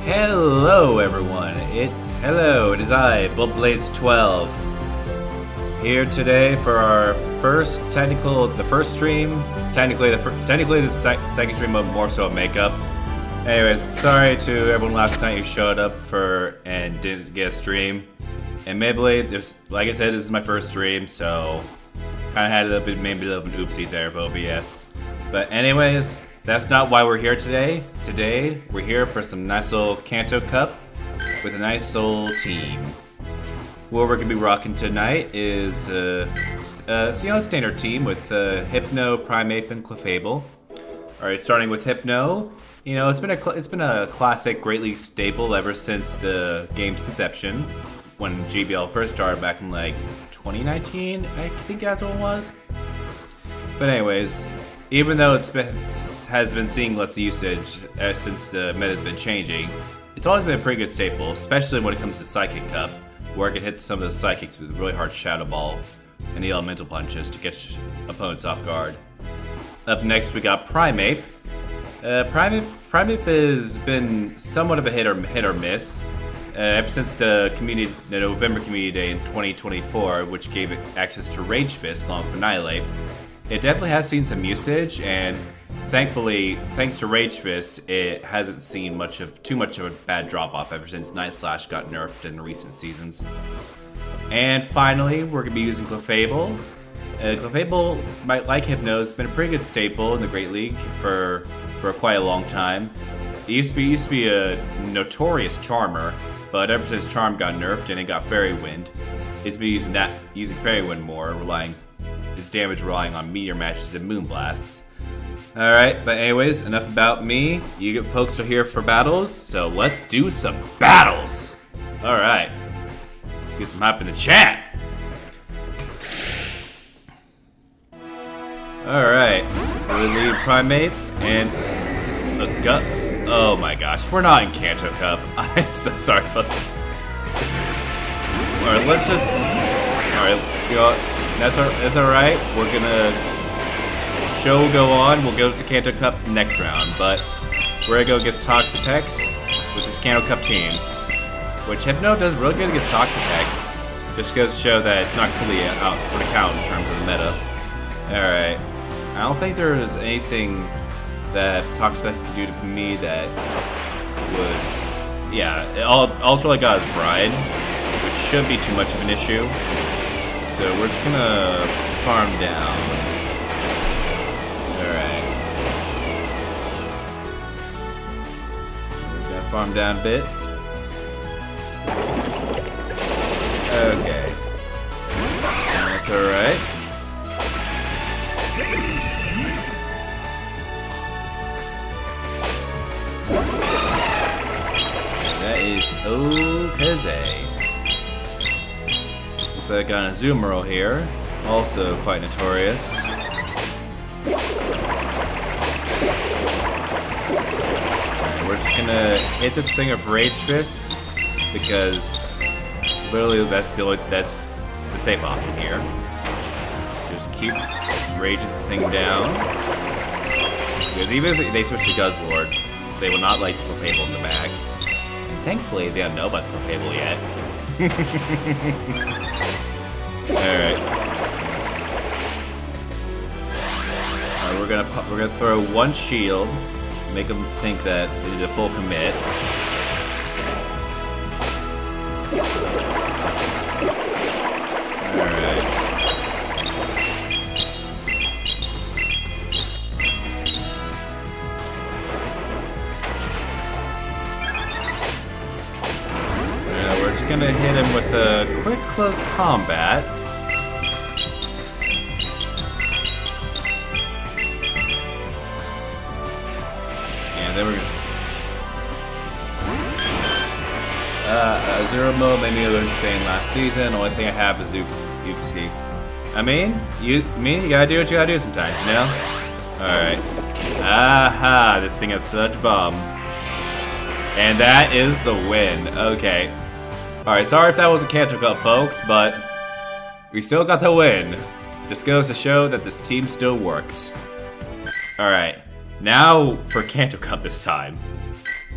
Hello everyone, it is I, Blades12, here today for our first stream, technically the second stream, but more so a makeup. Anyways, sorry to everyone last night who showed up and didn't get a stream. And maybe like I said, this is my first stream, so kind of had maybe a little bit of an oopsie there of OBS. But anyways, that's not why we're here today. Today, we're here for some nice little Kanto Cup with a nice little team. What we're gonna be rocking tonight is a standard team with Hypno, Primeape, and Clefable. All right, starting with Hypno. You know, it's been a classic Great League staple ever since the game's conception, when GBL first started back in like 2019, I think that's what it was. But anyways, even though has been seeing less usage since the meta's been changing, it's always been a pretty good staple, especially when it comes to Psychic Cup, where it can hit some of the Psychics with really hard Shadow Ball and the Elemental Punches to get opponents off guard. Up next, we got Primeape. Primeape has been somewhat of a hit or miss ever since the November Community Day in 2024, which gave it access to Rage Fist along with Annihilate. It definitely has seen some usage, and thankfully, thanks to Rage Fist, it hasn't seen too much of a bad drop-off ever since Night Slash got nerfed in recent seasons. And finally, we're going to be using Clefable. Clefable, like Hypno, has been a pretty good staple in the Great League for quite a long time. It used to be a notorious charmer, but ever since Charm got nerfed and it got Fairy Wind, it's been using Fairy Wind more, its damage relying on Meteor Matches and Moon Blasts. Alright, but anyways, enough about me. You folks are here for battles, so let's do some battles! Alright, let's get some hype in the chat! Alright, we lead Primeape and a gut. Oh my gosh, we're not in Kanto Cup. I'm so sorry, folks. Alright, let's just. Alright, you know, that's alright. We're gonna. Show will go on. We'll go to Kanto Cup next round, but we're gonna go against Toxapex with this Kanto Cup team. Which Hypno does really good against Toxapex. Just goes to show that it's not completely out for the count in terms of the meta. Alright. I don't think there is anything that Toxapex can do to me that would... Yeah, all it's really got is Bride, which should be too much of an issue. So we're just gonna farm down. Alright. We're gonna farm down a bit. Okay. That's alright. That is Okaze. Looks like I got a Azumarill here, also quite notorious. Alright, we're just gonna hit this thing of Rage Fist because literally that's the safe option here. Just keep raging this thing down. Because even if they switch to Guzzlord, they will not like the Clefable in the back. And thankfully, they don't know about the Clefable yet. Alright. We're gonna throw one shield, make them think that they need a full commit. Alright. We're just gonna hit him with a quick close combat. And then we're Zero Mode made me look the same last season. The only thing I have is Uxie. I mean, you gotta do what you gotta do sometimes, you know? Alright. Aha, this thing has such bomb. And that is the win. Okay. Alright, sorry if that was a Kanto Cup, folks, but we still got the win. Just goes to show that this team still works. Alright, now for Kanto Cup this time.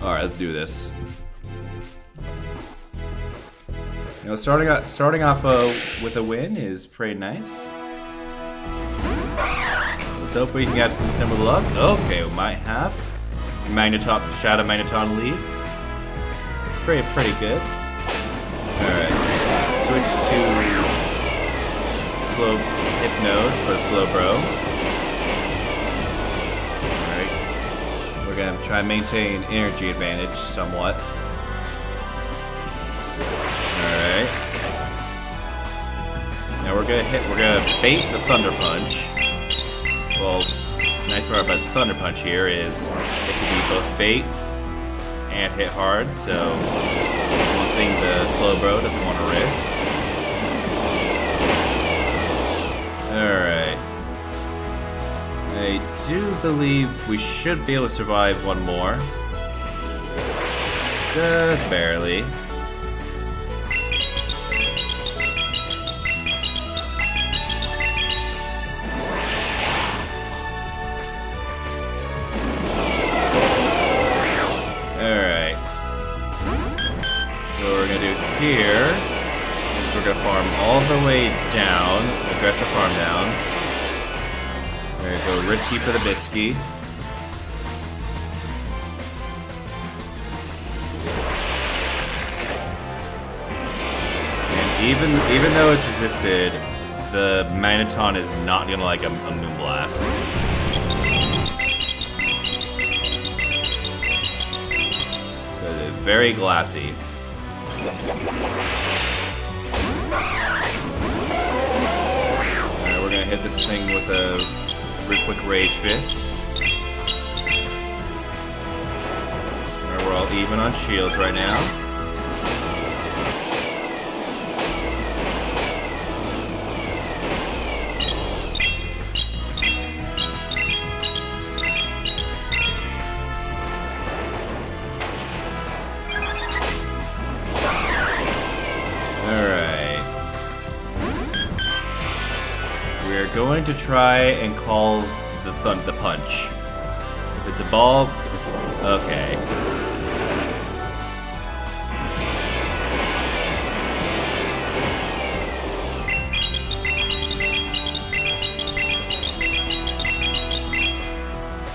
Alright, let's do this. You know, starting off with a win is pretty nice. Let's hope we can get some similar luck. Okay, we might have. Shadow Magneton lead. Pretty good. Alright. Switch to slow Hypnode for Slowbro. Alright. We're gonna try and maintain energy advantage somewhat. Alright. Now we're gonna bait the Thunder Punch. Well, nice part about the Thunder Punch here is it can be both bait and hit hard, so that's one thing the Slowbro doesn't want to risk. Alright. I do believe we should be able to survive one more. Just barely. Here is we're gonna farm all the way down, aggressive farm down. We're gonna go risky for the bisky. And even though it's resisted, the Magneton is not gonna like a Moonblast. Very glassy. Alright, we're gonna hit this thing with a quick Rage Fist. Alright, we're all even on shields right now. Going to try and call the punch. If it's a ball, okay.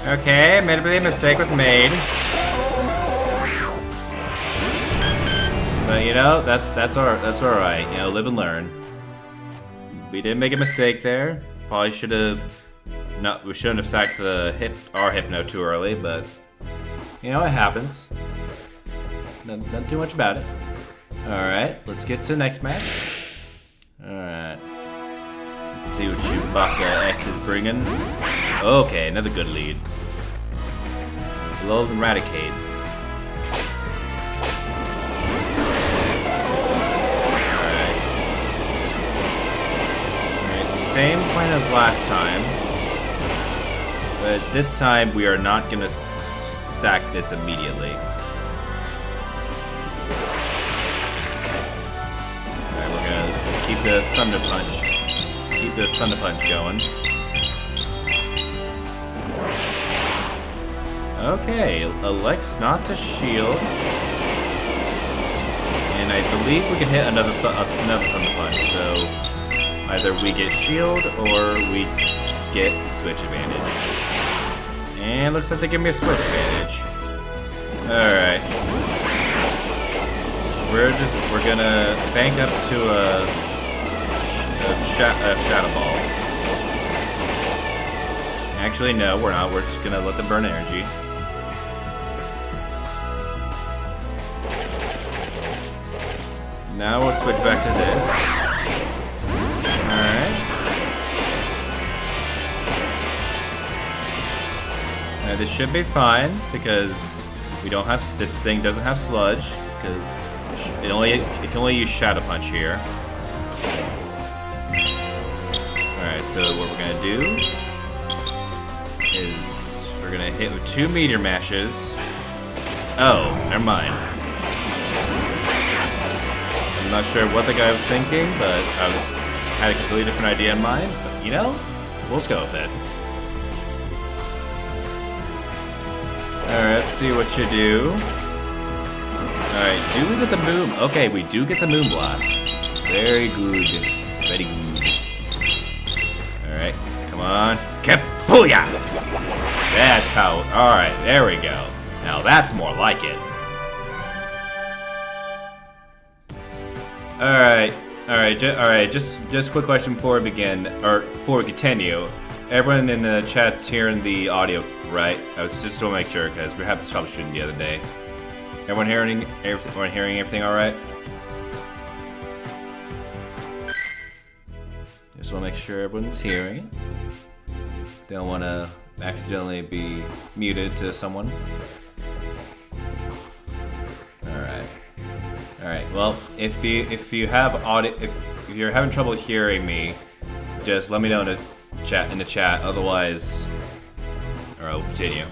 Okay, admittedly a mistake was made. But you know, that's alright. You know, live and learn. We did make a mistake there. Probably should have we shouldn't have sacked our Hypno too early, but you know, it happens. Not too much about it. Alright, let's get to the next match. Alright. Let's see what Chewbacca X is bringing. Okay, another good lead. Lull and Eradicate. Same plan as last time, but this time we are not gonna sack this immediately. Alright, we're gonna keep the Thunder Punch going. Okay, elects not to shield, and I believe we can hit another Thunder Punch, so either we get shield or we get switch advantage. And looks like they give me a switch advantage. Alright. We're gonna bank up to a Shadow Ball. Actually, no, we're not. We're just gonna let them burn energy. Now we'll switch back to this. Alright. This should be fine because we don't have this thing doesn't have sludge because it can only use Shadow Punch here. Alright, so what we're gonna do is we're gonna hit with 2 Meteor Mashes. Oh, never mind. I'm not sure what the guy was thinking, but I had a completely different idea in mind. But you know, we'll just go with it. Alright, let's see what you do. Alright, do we get the moon? Okay, we do get the moon blast. Very good. Very good. Alright, come on. Kapooya! That's how. Alright, there we go. Now that's more like it. Alright, just quick question before we begin, or before we continue. Everyone in the chat's hearing the audio, right? I was just to make sure, because we had this troubleshooting the other day. Everyone hearing everything alright? Just want to make sure everyone's hearing. Don't want to accidentally be muted to someone. Alright, well, if you have audio, if you're having trouble hearing me, just let me know in the chat, otherwise, or I'll continue.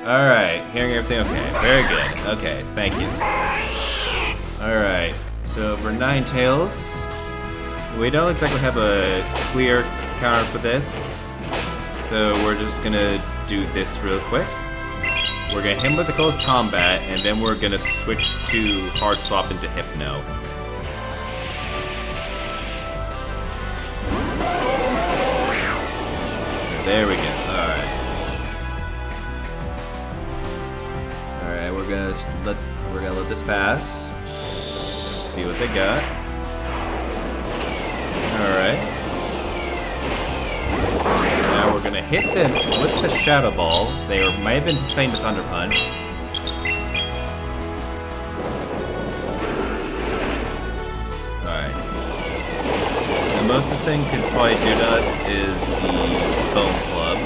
Alright, hearing everything okay. Very good. Okay, thank you. Alright, so for Ninetales, we don't exactly have a clear counter for this, so we're just gonna do this real quick. We're gonna hit him with the close combat, and then we're gonna switch to hard swap into Hypno. There we go. Alright. Alright, we're gonna let this pass. See what they got. Alright. Now we're gonna hit them with the Shadow Ball. They might have been anticipating the Thunder Punch. Alright. The most this thing could probably do to us is the Bone Club.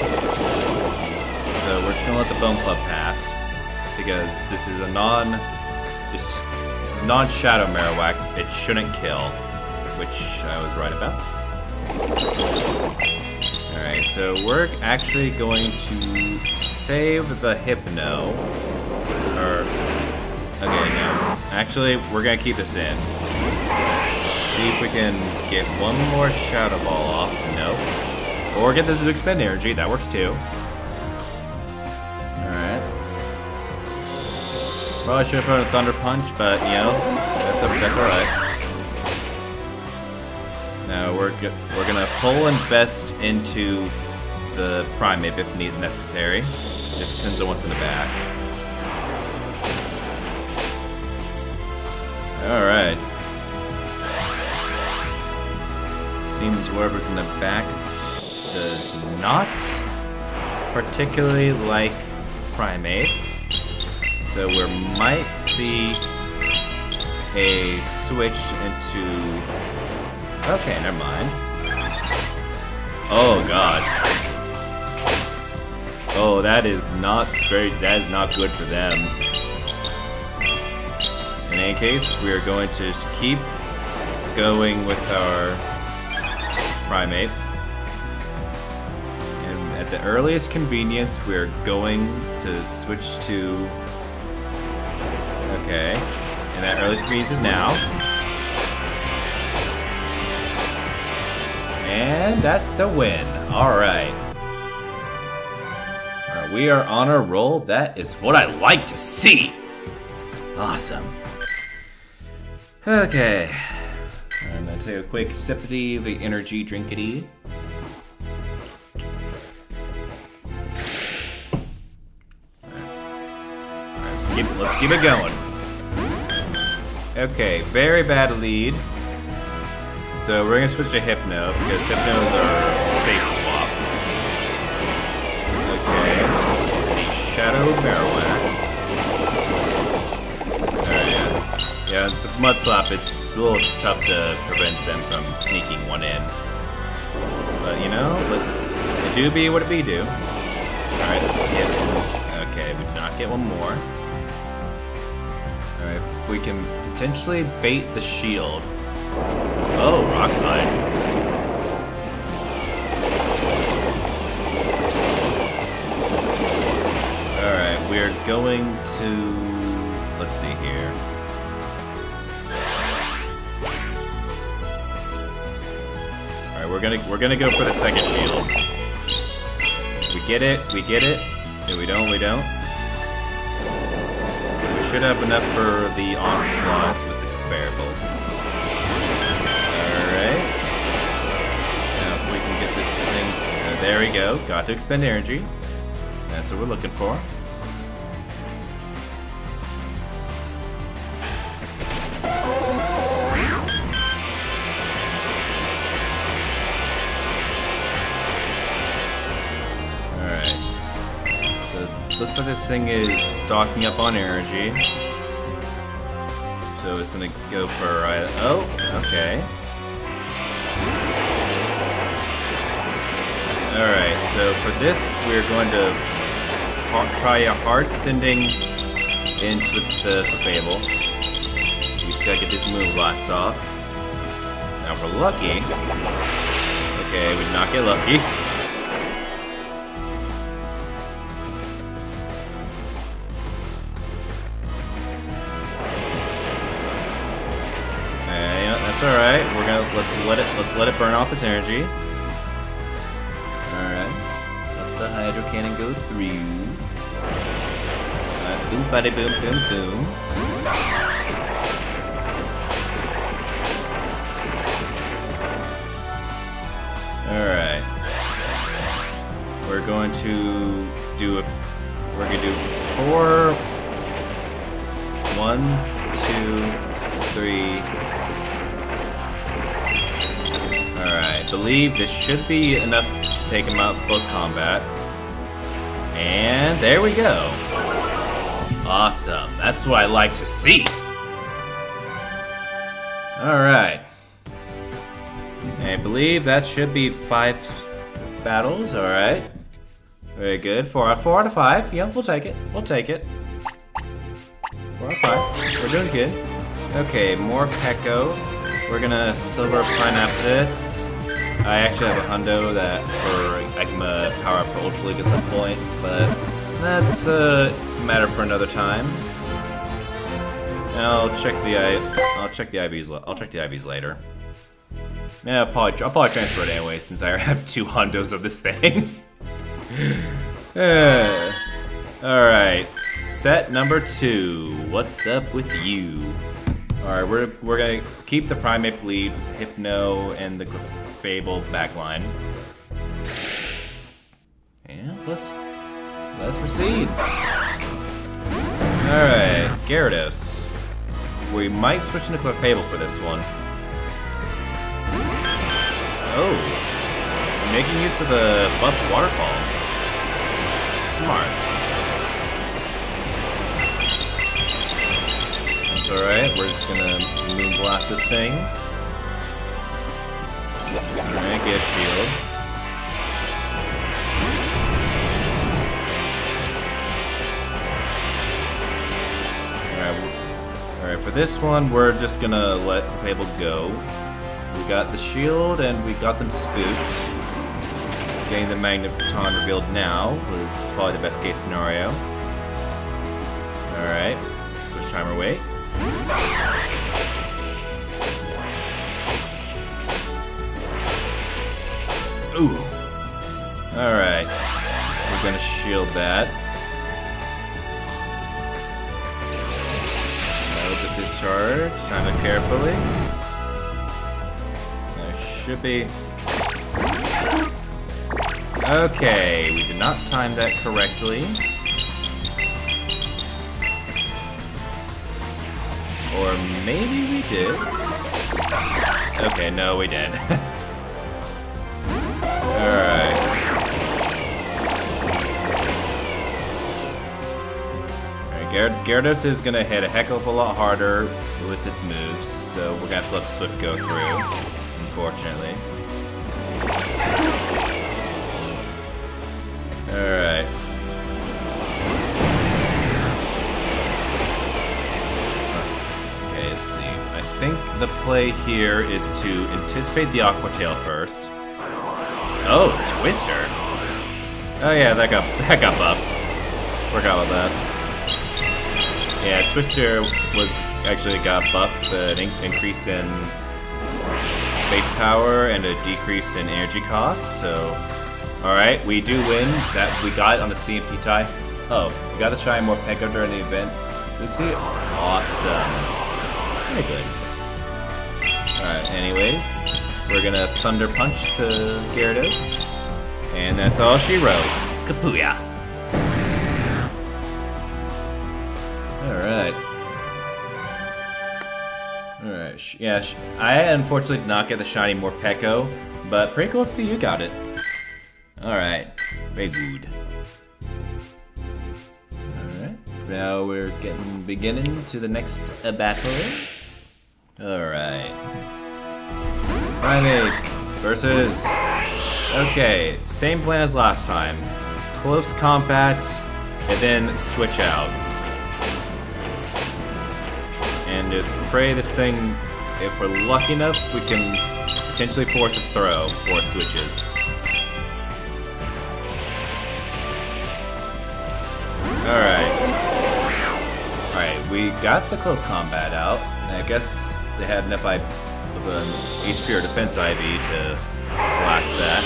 So we're just gonna let the Bone Club pass, because this is a non-Shadow Marowak. It shouldn't kill, which I was right about. Alright, so we're actually going to save the Hypno. Okay, no. Actually, we're gonna keep this in. See if we can get one more Shadow Ball off. No. Or get the expend energy, that works too. Alright. Probably should have thrown a Thunder Punch, but you know, that's alright. Now we're gonna full invest into the Primate if necessary. Just depends on what's in the back. Alright. Seems whatever's in the back does not particularly like Primate. So we might see a switch into... Okay, never mind. Oh god. Oh, that is not good for them. In any case, we are going to just keep going with our Primate. And at the earliest convenience, we are going to switch to... Okay. And that earliest convenience is now. And that's the win. Alright. We are on a roll. That is what I like to see. Awesome. Okay. I'm gonna take a quick sippity of the energy drinkity. Let's keep it going. Okay, very bad lead. So we're gonna switch to Hypno because Hypno is our safe swap. Okay, the Shadow Marowak. Yeah, the Mud Slap, it's a little tough to prevent them from sneaking one in. But you know, it do be what it be do. Alright, let's get it. Okay, we did not get one more. Alright, we can potentially bait the shield. Oh, Rock Slide. Alright, we're going to... Let's see here. we're gonna go for the second shield. We get it. No, we don't. We should have enough for the onslaught with the conveyor belt. Alright. Now if we can get this thing... there we go. Got to expend energy. That's what we're looking for. Looks like this thing is stocking up on energy. So it's gonna go for... oh, okay. Alright, so for this, we're going to try a hard sending into the Fable. We just gotta get this moon blast off. Now if we're lucky... okay, we did not get lucky. That's alright. We're gonna let's let it burn off its energy. Alright. Let the hydro cannon go through. Boom buddy boom boom boom. Alright. We're going to do 4 1, 2, 3. Alright, believe this should be enough to take him out in close combat. And there we go. Awesome. That's what I like to see. Alright. I believe that should be 5 battles. Alright. Very good. 4 out of 5. Yeah, we'll take it. 4 out of 5. We're doing good. Okay, more Pecco. We're gonna silver pineapple this. I actually have a hundo that I can power up for Ultra League at some point, but that's a matter for another time. And I'll check the IVs. I'll check the IVs later. Yeah, I'll probably transfer it anyway since I have 2 hundos of this thing. All right, set number 2. What's up with you? Alright, we're gonna keep the Primate lead with Hypno and the Fable backline. And let's proceed. Alright, Gyarados. We might switch into Fable for this one. Oh, we're making use of the buffed waterfall. Smart. Alright, we're just gonna moon blast this thing. Alright, get a shield. Alright, for this one, we're just gonna let Fable go. We got the shield and we got them spooked. Getting the Magnet Baton revealed now was probably the best case scenario. Alright, switch timer wait. Ooh. Alright. We're gonna shield that. I hope this is charged. Time it carefully. There should be. Okay, we did not time that correctly. Or maybe we did. Okay, no, we did. Alright. Alright, Gyarados is gonna hit a heck of a lot harder with its moves, so we're gonna have to let the Swift go through, unfortunately. Alright. Okay, let's see. I think the play here is to anticipate the Aqua Tail first. Oh, Twister. Oh yeah, that got buffed. Forgot about that. Yeah, Twister was actually got buffed, an increase in base power and a decrease in energy cost, so... Alright, we do win. That we got it on the CMP tie. Oh, we got to try more Peko during the event. Oopsie. Awesome. Very good. Alright, anyways, we're gonna Thunder Punch the Gyarados. And that's all she wrote. Kapuya! Alright. Alright, yeah, I unfortunately did not get the shiny Morpeko, but pretty cool to see you got it. Alright, very good. Alright, now we're beginning to the next battle. Alright. Primate versus... Okay, same plan as last time. Close combat, and then switch out. And just pray this thing, if we're lucky enough, we can potentially force a throw before it switches. Alright. Alright, we got the close combat out. I guess they had enough of an HP or defense IV to blast that.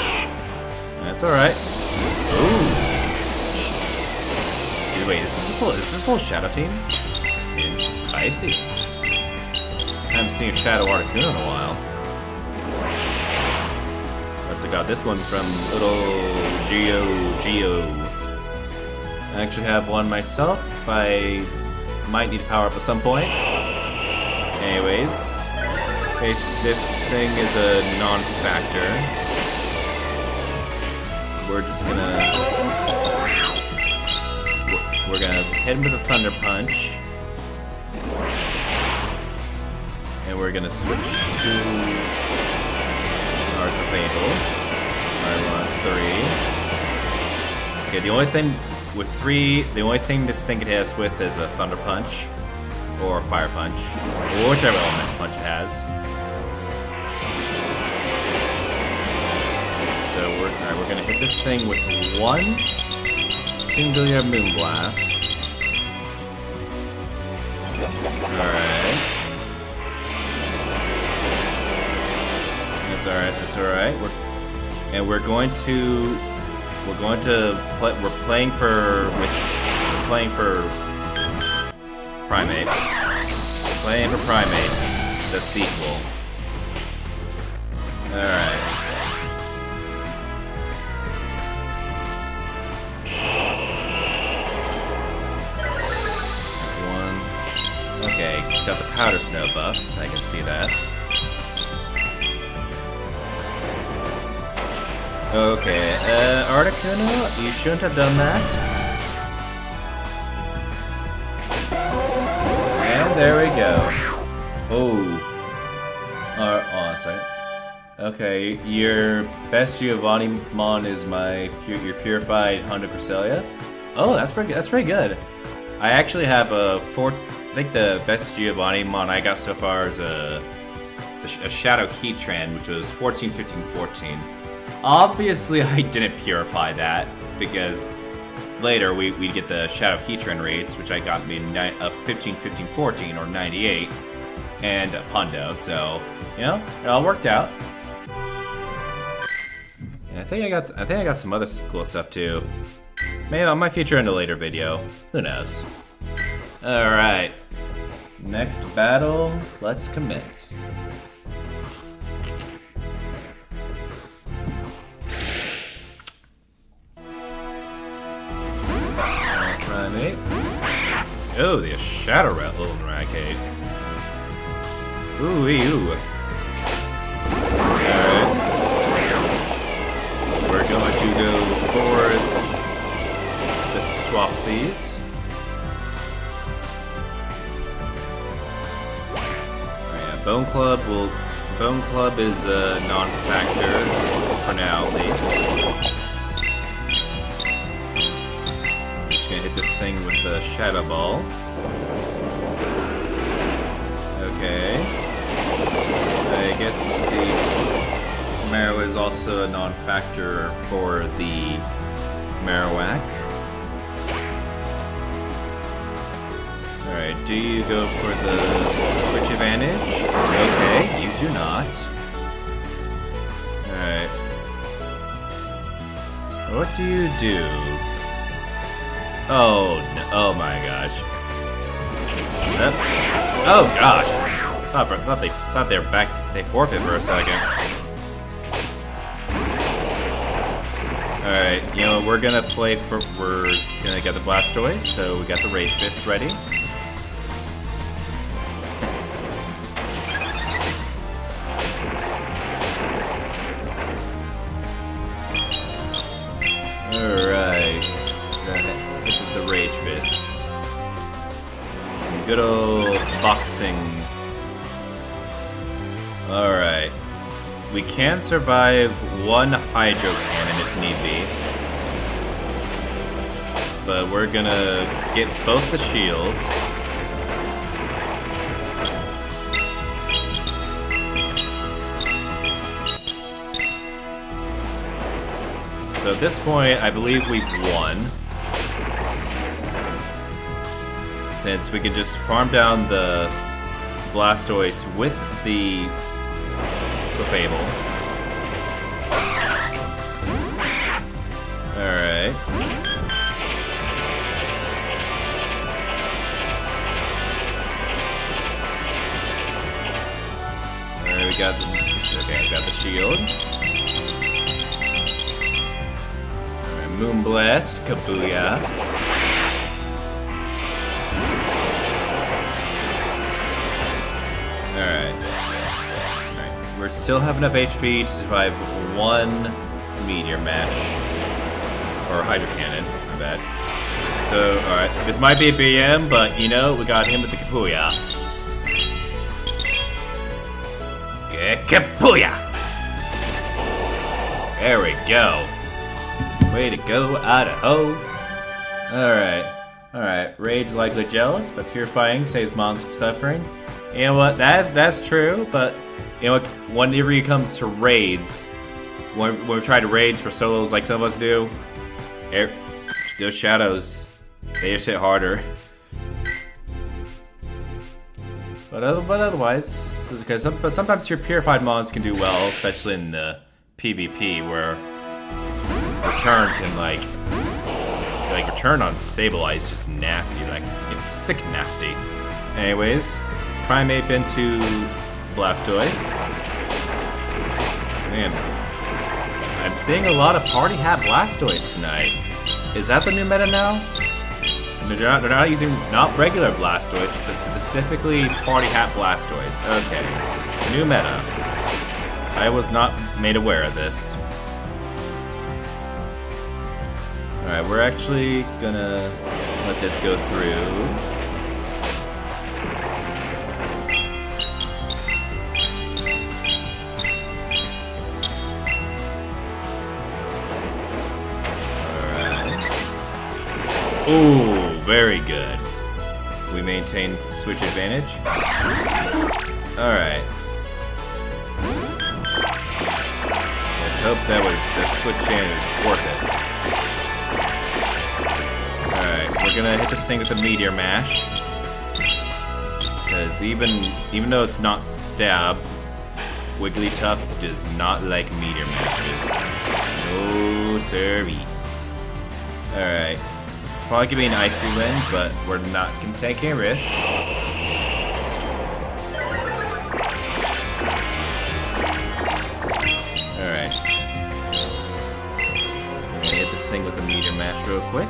That's alright. Ooh. Wait, is this full Shadow Team? Spicy. Haven't seen a Shadow Articuno in a while. Must have got this one from little Geo. I actually have one myself. I might need to power up at some point. Anyways, this thing is a non-factor. We're just gonna... We're gonna hit him with a Thunder Punch. And we're gonna switch to our Fable. Alright, we're on 3. Okay, the only thing with 3, the only thing this thing could hit us with is a Thunder Punch. Or a Fire Punch. Or whichever elemental punch it has. So we're gonna hit this thing with 1 Singular Moonblast. Alright. That's alright. We're playing for Primate. Playing for Primate, the sequel. Alright. Okay, it's got the Powder Snow buff, I can see that. Okay, Articuno, you shouldn't have done that. And there we go. Oh. Sorry. Okay, your best Giovanni Mon is your purified Honda Cresselia. Oh, that's pretty good. I actually have I think the best Giovanni Mon I got so far is a Shadow Heatran, which was 14, 15, 14. Obviously, I didn't purify that, because later we get the Shadow Heatran rates, which I got me 15, 15, 14, or 98, and a Pundo, so, you know, it all worked out. And I think I got some other cool stuff too. Maybe I might feature in a later video. Who knows? Alright. Next battle, let's commence. Primate. Oh, the Shadow Rattle Rancade. Ooh. Alright. We're going to go for the Swapsies. Bone Club is a non-factor for now, at least. Just gonna hit this thing with a Shadow Ball. Okay. I guess the Marrow is also a non-factor for the Marowak. Alright, do you go for the switch advantage? Okay, you do not. What do you do? Oh, no. Oh my gosh. Oh gosh. Thought they were back. They forfeit for a second. Alright, you know, we're gonna play for. We're gonna get the Blastoise, so we got the Rage Fist ready. Alright. Hit the Rage Fists. Some good old boxing. Alright. We can survive one Hydro Cannon if need be. But we're gonna get both the shields. So at this point, I believe we've won. Since we can just farm down the Blastoise with the Clefable. Alright. Alright, we got the shield. Moonblast, Kabuya. Alright. We still have enough HP to survive one Meteor Mash. Or Hydro Cannon, my bad. So, alright. This might be a BM, but you know, we got him with the Kabuya. Get Kabuya! There we go. Way to go, Idaho. Alright. Rage likely jealous, but purifying saves mons from suffering. You know what? That's true, but you know what? Whenever it comes to raids, when we try to raids for solos like some of us do, those shadows, they just hit harder. But otherwise, because sometimes your purified mons can do well, especially in the PvP where return can like return on Sableye is just nasty, like it's sick nasty. Anyways, Primate into Blastoise. Man, I'm seeing a lot of Party Hat Blastoise tonight. Is that the new meta now? They're not using not regular Blastoise, but specifically Party Hat Blastoise. Okay, new meta. I was not made aware of this. Alright, we're actually gonna let this go through. Alright. Ooh, very good. We maintain switch advantage. Alright. Let's hope that was the switch advantage worth it. Alright, we're gonna hit this thing with a Meteor Mash. Because even though it's not stab, Wigglytuff does not like Meteor Mashes. No siree. Alright. It's probably gonna be an Icy Wind, but we're not gonna take any risks. Alright. We're gonna hit this thing with a Meteor Mash real quick.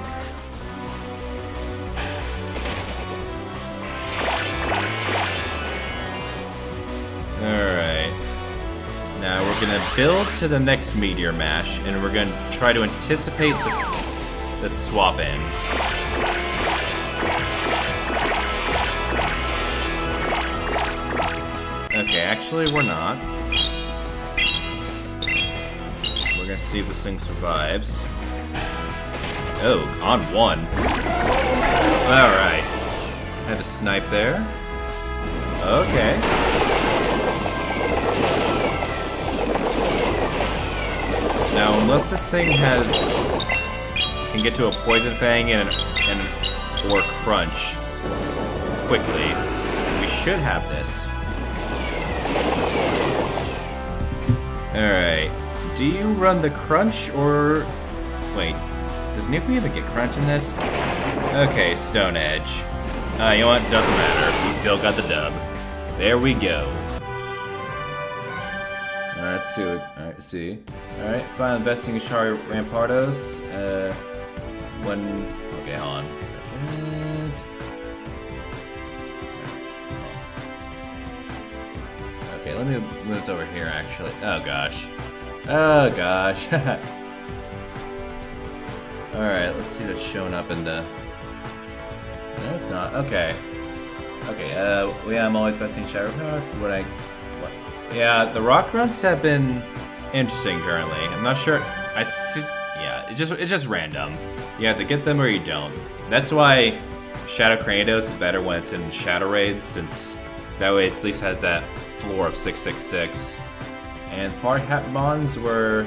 Alright. Now we're gonna build to the next Meteor Mash, and we're gonna try to anticipate this swap in. Okay, actually we're not. We're gonna see if this thing survives. Oh, on one. Alright. Had to snipe there. Okay. Now, unless this thing can get to a Poison Fang or Crunch quickly, we should have this. Alright. Do you run the Crunch or Wait, does Nuku even get crunch in this? Okay, Stone Edge. You know what? Doesn't matter. We still got the dub. There we go. Alright, let's see. Alright, see. Alright, final investing in Shari Rampardos. Okay, hold on. Second. Okay, let me move this over here, actually. Oh, gosh. Oh, gosh. Alright, let's see if it's showing up in the... No, it's not. Okay. Okay, yeah, I'm always investing in Shadow Powers. Yeah, the rock runs have been interesting currently. I'm not sure. I think, yeah, it's just random. You have to get them or you don't. That's why Shadow Kratos is better when it's in Shadow Raids, since that way it at least has that floor of 666. And Party Hat Bonds were,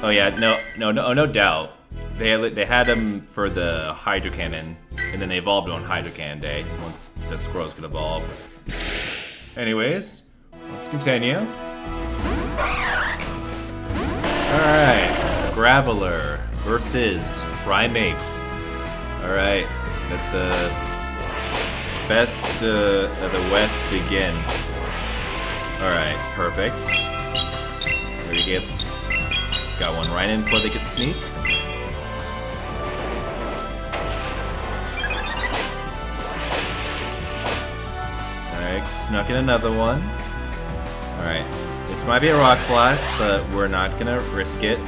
oh yeah, no doubt. They had them for the Hydro Cannon, and then they evolved on Hydro Cannon Day once the scrolls could evolve. Anyways, let's continue. Alright, Graveler versus Primeape. Alright, let the best of the West begin. Alright, perfect. There you go. Got one right in before they could sneak. Snuck in another one. Alright, this might be a rock blast, but we're not gonna risk it.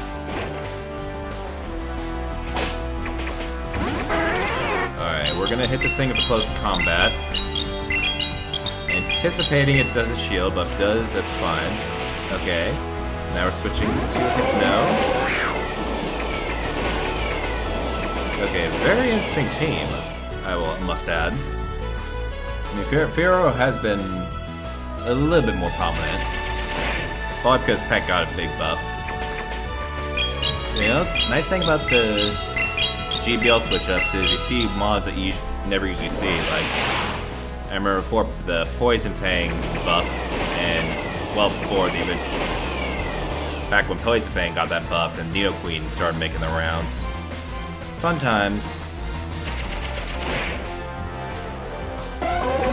Alright, we're gonna hit this thing with a close combat. Anticipating it does a shield, but if it does, that's fine. Okay, now we're switching to Hypno. Okay, very interesting team, must add. I mean, Firo has been a little bit more prominent. Probably because Peck got a big buff. You know, nice thing about the GBL switch-ups is you see mods that you never usually see. Like, I remember before the Poison Fang buff, and well before the eventual, back when Poison Fang got that buff and Nidoqueen started making the rounds. Fun times.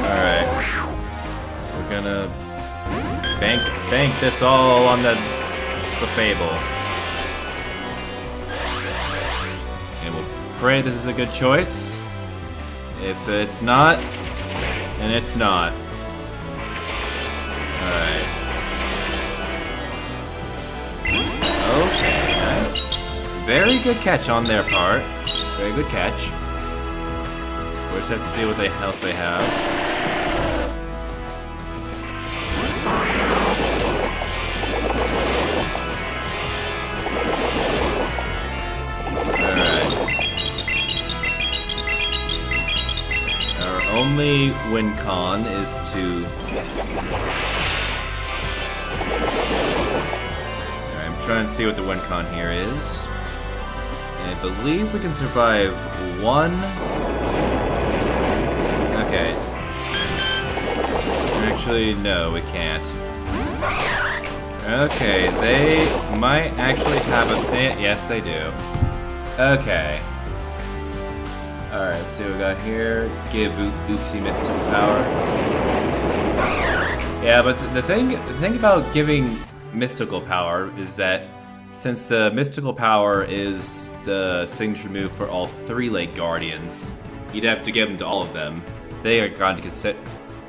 Alright, we're gonna bank this all on the Fable. And we'll pray this is a good choice. If it's not, then it's not. Alright. Okay, nice. Very good catch on their part. Very good catch. We just have to see what else they have. Only win con is to... I'm trying to see what the win con here is. And I believe we can survive one... Okay. Actually, no, we can't. Okay, they might actually have a stand... Yes, they do. Okay. Alright, let's see what we got here. Give Uxie mystical power. Yeah, but the thing about giving mystical power is that since the mystical power is the signature move for all 3 Lake Guardians, you'd have to give them to all of them. They are going to consider.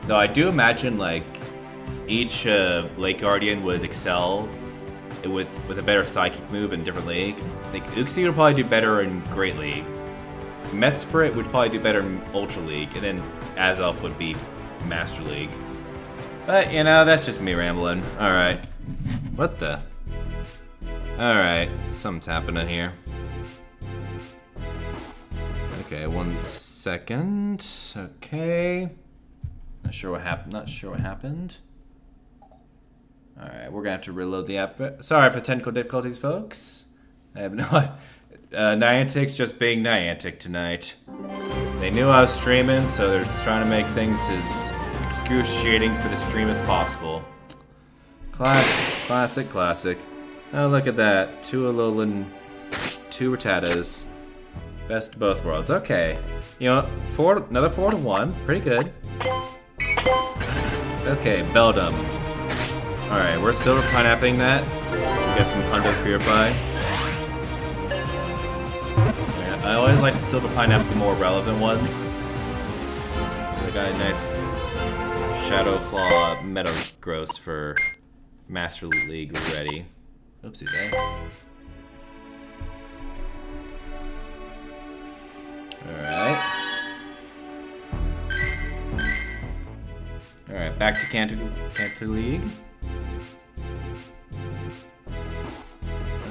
Though I do imagine like each Lake Guardian would excel with a better psychic move in different league. I think Uxie would probably do better in Great League. Mesprit would probably do better in Ultra League, and then Azelf would be Master League. But, you know, that's just me rambling. Alright. What the? Alright, something's happening here. Okay, 1 second. Okay. Not sure what happened. Alright, we're gonna have to reload the app. Sorry for technical difficulties, folks. I have no idea. Niantic's just being Niantic tonight. They knew I was streaming, so they're just trying to make things as excruciating for the stream as possible. Classic. Oh, look at that. 2 Alolan 2 Rattatas. Best of both worlds. Okay. You know, another 4 to 1. Pretty good. Okay, Beldum. Alright, we're silver pineappling that. Get some Hunter's Purify. Yeah, I always like to silver pineapple the more relevant ones. We got a nice Shadow Claw Metagross for Master League ready. Oopsie day. Alright. Alright, back to Kanto League.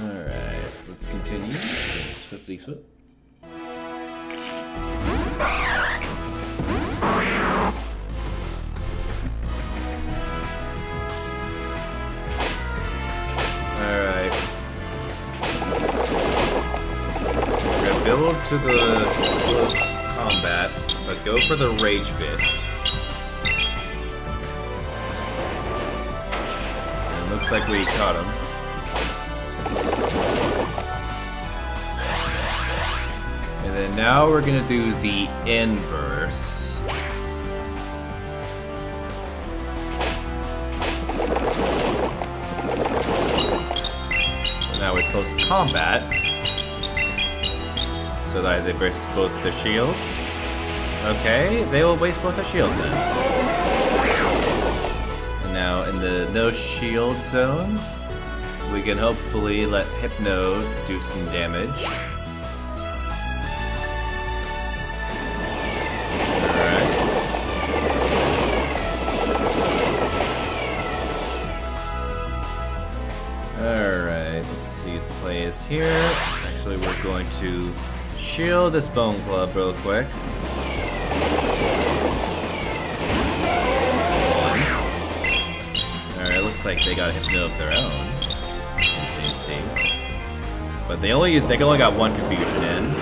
Alright, let's continue. Swiftly swip. Alright. We're gonna build to the close combat, but go for the Rage Fist. And looks like we caught him. And then now we're gonna do the inverse. Now we close combat, so that they waste both the shields. Okay, they will waste both the shields then. And now in the no shield zone, we can hopefully let Hypno do some damage. Alright, let's see what the play is here. Actually, we're going to shield this Bone Club real quick. Alright, looks like they got a Hypno of their own. See. But they only got one confusion in.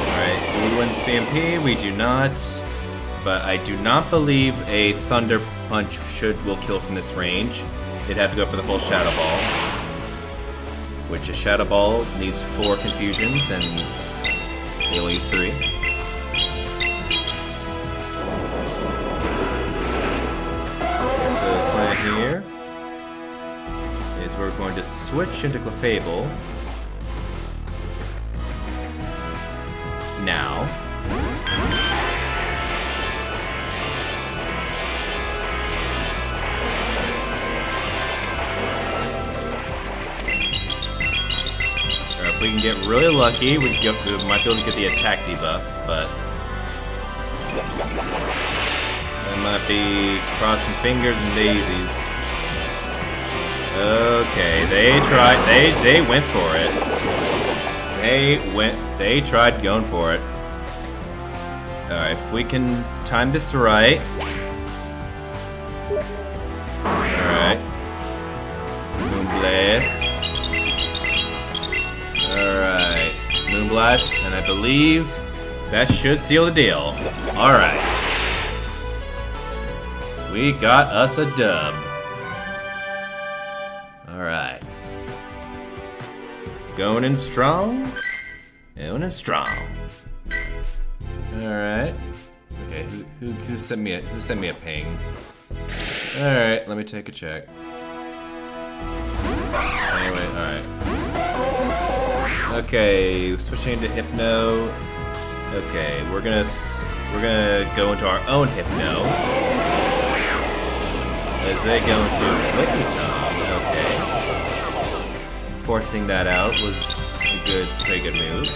Alright, do we win CMP? We do not. But I do not believe a Thunder Punch will kill from this range. They'd have to go for the full Shadow Ball. Which a Shadow Ball needs 4 confusions, and they only use 3. So the plan here is we're going to switch into Clefable. Now. If we can get really lucky, we might be able to get the attack debuff, but that might be crossing fingers and daisies. Okay, they tried. They went for it. They tried going for it. All right, if we can time this right. All right, Moonblast. Alright, Moonblast, and I believe that should seal the deal. Alright. We got us a dub. Alright. Going in strong. Going in strong. Alright. Okay, who sent me a ping? Alright, let me take a check. Anyway, alright. Okay, switching to Hypno. Okay, we're gonna go into our own Hypno. As they go into Lickitung. Okay. Forcing that out was a pretty good move.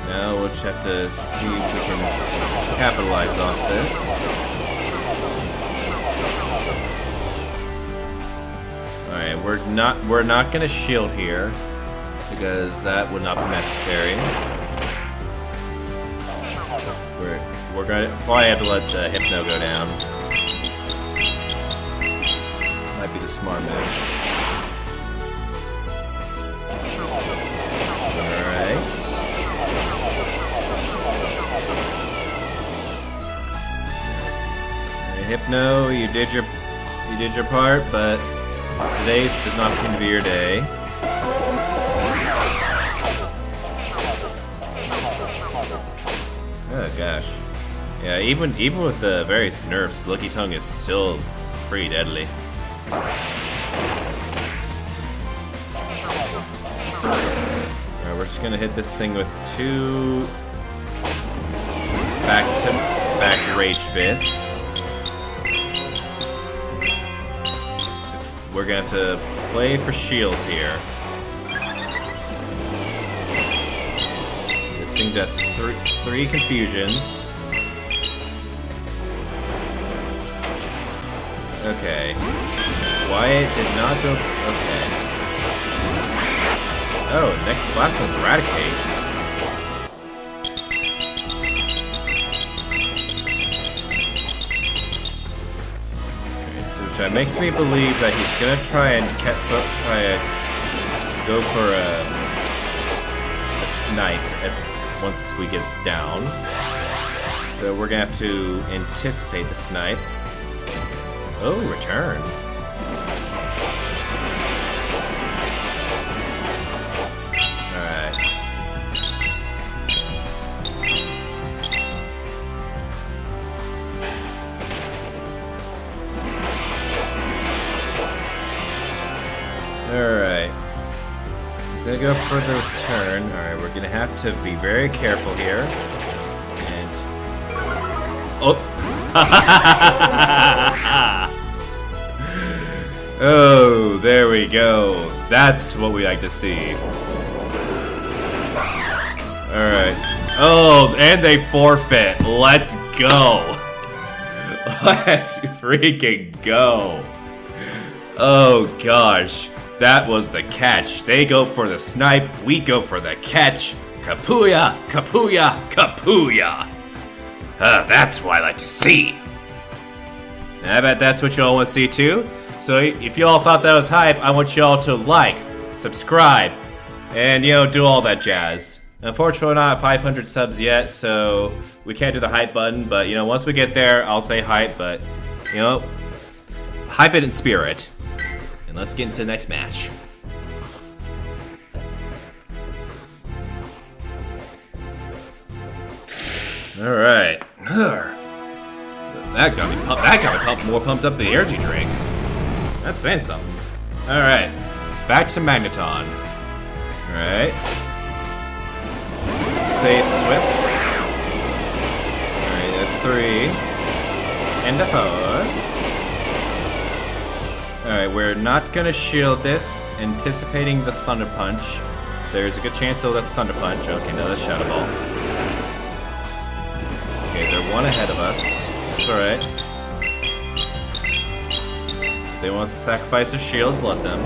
Now we'll just have to see if we can capitalize off this. Alright, we're not gonna shield here because that would not be necessary. We're gonna probably have to let the Hypno go down. Might be the smart move. Alright. Hypno, you did your part, but today's does not seem to be your day. Oh gosh. Yeah, even with the various nerfs, Lucky Tongue is still pretty deadly. Alright, we're just gonna hit this thing with 2 back-to-back Rage Fists. We're going to play for shields here. This thing's at 3 confusions. Okay. Wyatt did not go. Okay. Oh, next last one's Eradicate. Which makes me believe that he's gonna try and go for a snipe once we get down. So we're gonna have to anticipate the snipe. Oh, return. Alright. Alright. He's gonna go for the return. Alright, we're gonna have to be very careful here. And. Oh! Oh, there we go. That's what we like to see. Alright. Oh, and they forfeit. Let's go. Let's freaking go. Oh gosh. That was the catch. They go for the snipe, we go for the catch. Kapuya, kapuya, kapuya. That's what I like to see. I bet that's what y'all want to see too. So if y'all thought that was hype, I want y'all to like, subscribe, and do all that jazz. Unfortunately, we're not at 500 subs yet, so we can't do the hype button, but once we get there, I'll say hype, but hype it in spirit. And let's get into the next match. All right. That got me pumped. More pumped up the energy drink. That's saying something. All right. Back to Magneton. All right. Safe Swift. All right, a 3 and a 4. Alright, we're not gonna shield this, anticipating the Thunder Punch. There's a good chance they'll let the Thunder Punch. Okay, now that's Shadow Ball. Okay, they're 1 ahead of us. That's alright. If they want to sacrifice their shields, let them.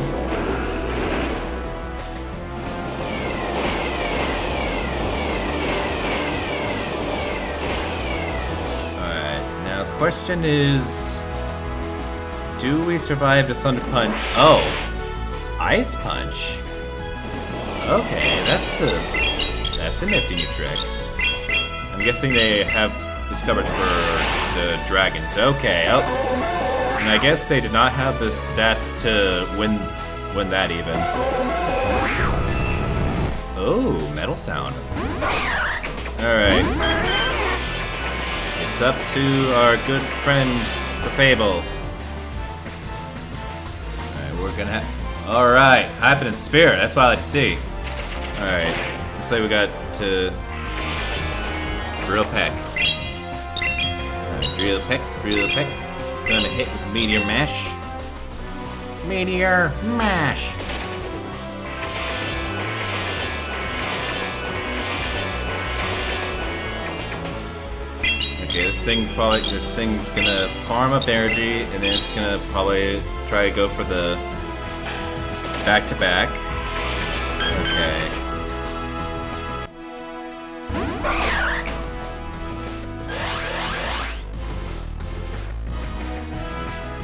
Alright, now the question is... do we survive the Thunder Punch? Oh, Ice Punch. Okay, that's a nifty new trick. I'm guessing they have this coverage for the dragons. Okay, oh, and I guess they did not have the stats to win that even. Oh, metal sound. All right, it's up to our good friend Fable. We're gonna have. Alright, hyping in spirit, that's what I like to see. Alright, looks like we got to drill peck. Drill peck. Gonna hit with Meteor Mash. Meteor Mash! Okay, this thing's gonna farm up energy, and then it's gonna probably try to go for the back-to-back. Okay.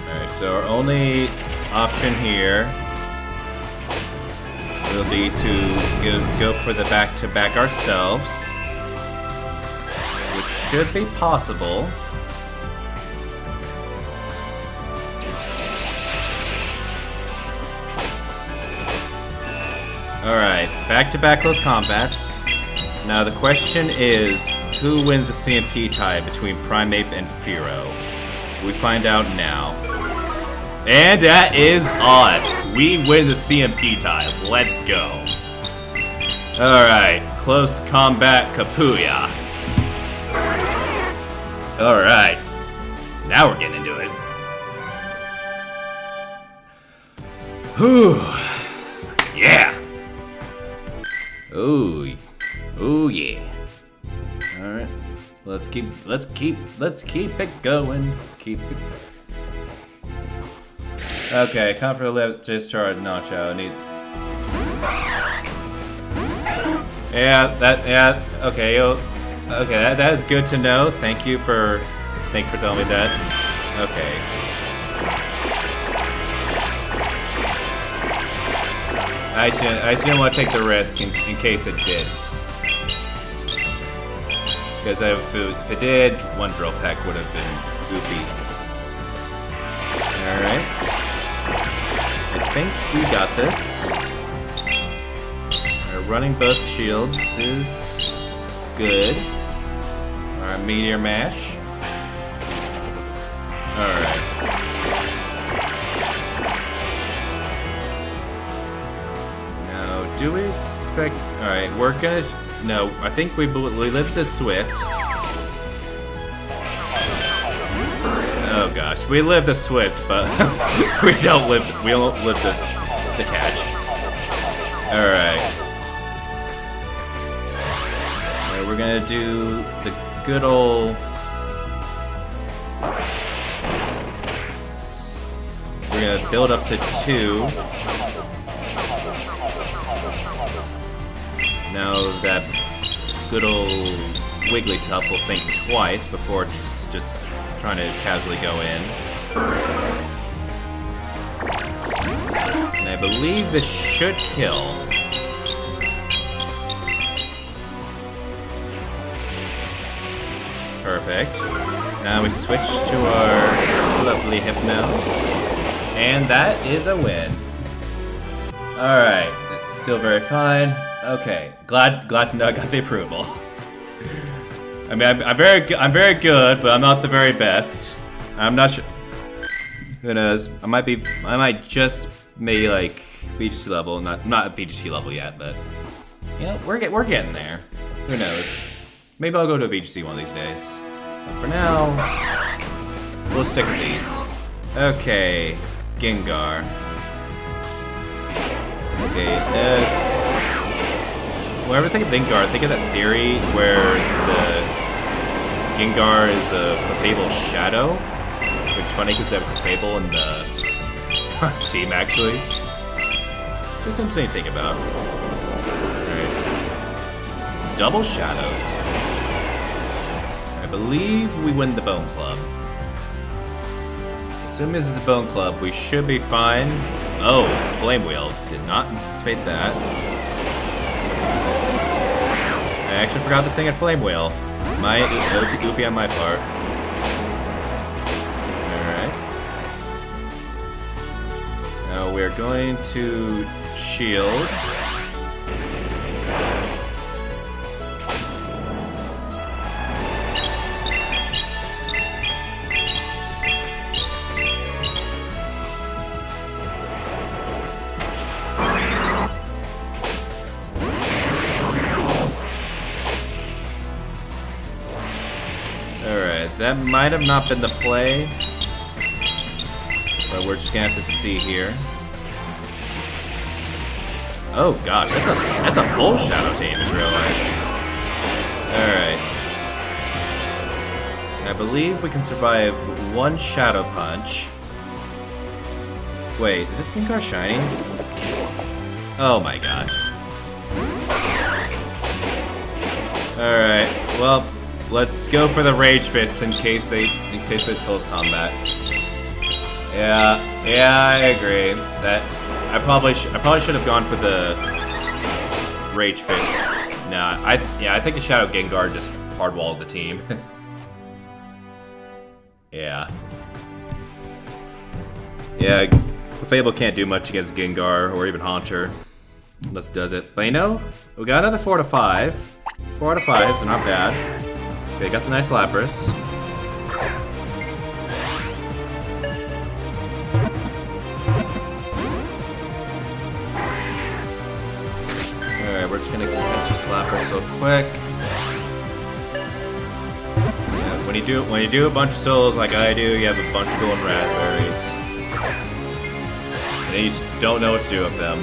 Alright, so our only option here will be to go for the back-to-back ourselves, which should be possible. back-to-back close combats. Now the question is, who wins the CMP tie between Primeape and Fearow? We find out now. And that is us. We win the CMP tie. Let's go. Alright, close combat Kapuya. Alright. Now we're getting into it. Whew. Yeah. Ooh. Ooh yeah. Alright. Let's keep it going. Keep it. Okay, comfort lip discharge Nacho. Need. Okay, okay, that is good to know. Thank you for telling me that. Okay. I just didn't want to take the risk in case it did. Because if it did, one drill peck would have been goofy. Alright. I think we got this. Running both shields is good. Alright, Meteor Mash. Alright. Now, do we suspect... Alright, we're gonna... No, I think we live the Swift. Oh gosh, we live the Swift, but we don't live this the catch. Alright. We're gonna do the good old... We're gonna build up to 2. Now that good old Wigglytuff will think twice before just trying to casually go in. And I believe this should kill. Perfect. Now we switch to our lovely Hypno. And that is a win. Alright. Still very fine. Okay. Glad to know I got the approval. I mean, I'm very good, but I'm not the very best. I'm not sure. Who knows? I might just maybe like VGC level. Not VGC level yet, but yeah, we're getting there. Who knows? Maybe I'll go to a VGC one of these days. But for now, we'll stick with these. Okay, Gengar. Okay, whenever I think of Gengar, I think of that theory where the Gengar is a Clefable shadow. Which is funny because I have Clefable in the team, actually. Just interesting to think about. Alright. It's double shadows. I believe we win the Bone Club. Assuming this is a Bone Club, we should be fine. Oh, Flame Wheel. Did not anticipate that. I actually forgot this thing at Flame Wheel. My goofy on my part. Alright. Now we're going to shield. That might have not been the play, but we're just gonna have to see here. Oh gosh, that's a full shadow team, I just realized. Alright. I believe we can survive one shadow punch. Wait, is this Gengar shiny? Oh my god. Alright, well, let's go for the Rage Fist in case they close combat. Yeah, I agree. That I probably should have gone for the Rage Fist. Nah, I think the Shadow Gengar just hardwalled the team. Yeah. Yeah, Clefable can't do much against Gengar or even Haunter. Let's does it. But you know, we got another 4 to 5. 4 out of 5, so not bad. Okay, got the nice Lapras. Alright, we're just gonna catch this Lapras real quick. Yeah, when you do a bunch of solos like I do, you have a bunch of golden raspberries. And you just don't know what to do with them.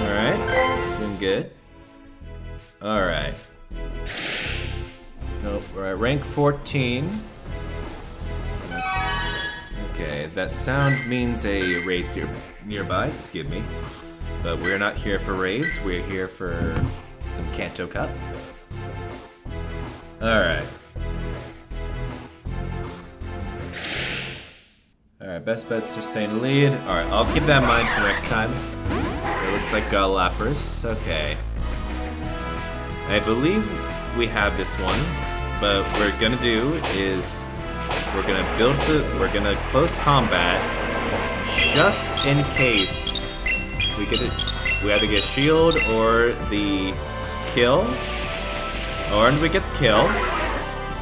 Alright, doing good. Alright. Nope, we're at rank 14. Okay, that sound means a raid nearby, excuse me. But we're not here for raids, we're here for some Kanto Cup. Alright. Alright, best bet's to stay in the lead. Alright, I'll keep that in mind for next time. It looks like Lapras. Okay. I believe we have this one, but what we're gonna do is we're gonna close combat just in case we either get shield or the kill, or we get the kill.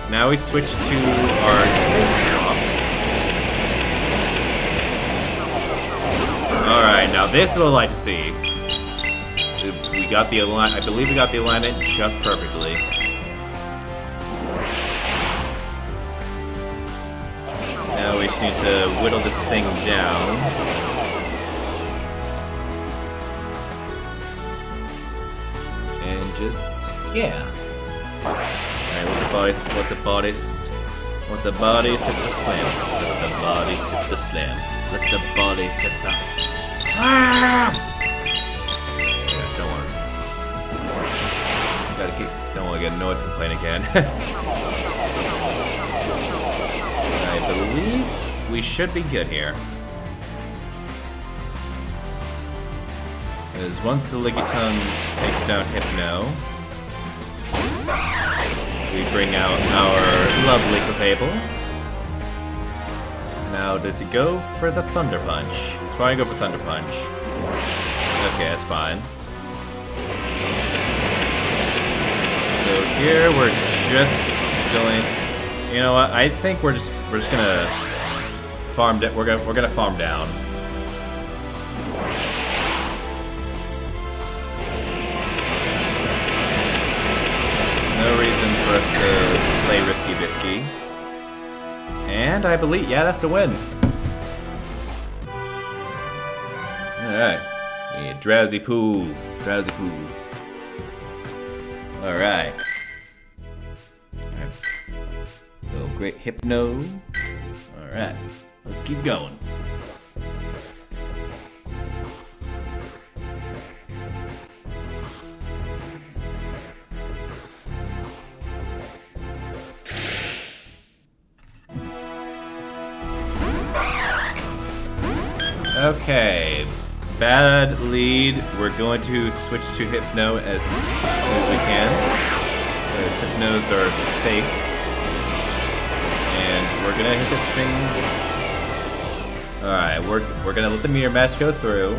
Now we switch to our safe swap. Alright, now this is what I'd like to see. We got the I believe we got the alignment just perfectly. Now we just need to whittle this thing down. And just, yeah. Alright, let the bodies hit the slam. Let the bodies hit the slam. Let the bodies hit the slam! Gosh, don't want to get a noise complaint again. I believe we should be good here. Because once the Lickitung takes down Hypno, we bring out our lovely Clefable. Now, does he go for the Thunder Punch? He's probably go for Thunder Punch. Okay, that's fine. So here we're just going. You know what? I think we're just gonna farm. We're gonna farm down. No reason for us to play risky bisky. And I believe, yeah, that's a win. Alright. Yeah, Drowsy Poo. Drowsy Poo. Alright. Little great Hypno. Alright. Let's keep going. Okay, bad lead. We're going to switch to Hypno as soon as we can, because Hypnos are safe. And we're gonna hit this thing. Alright, we're gonna let the mirror match go through,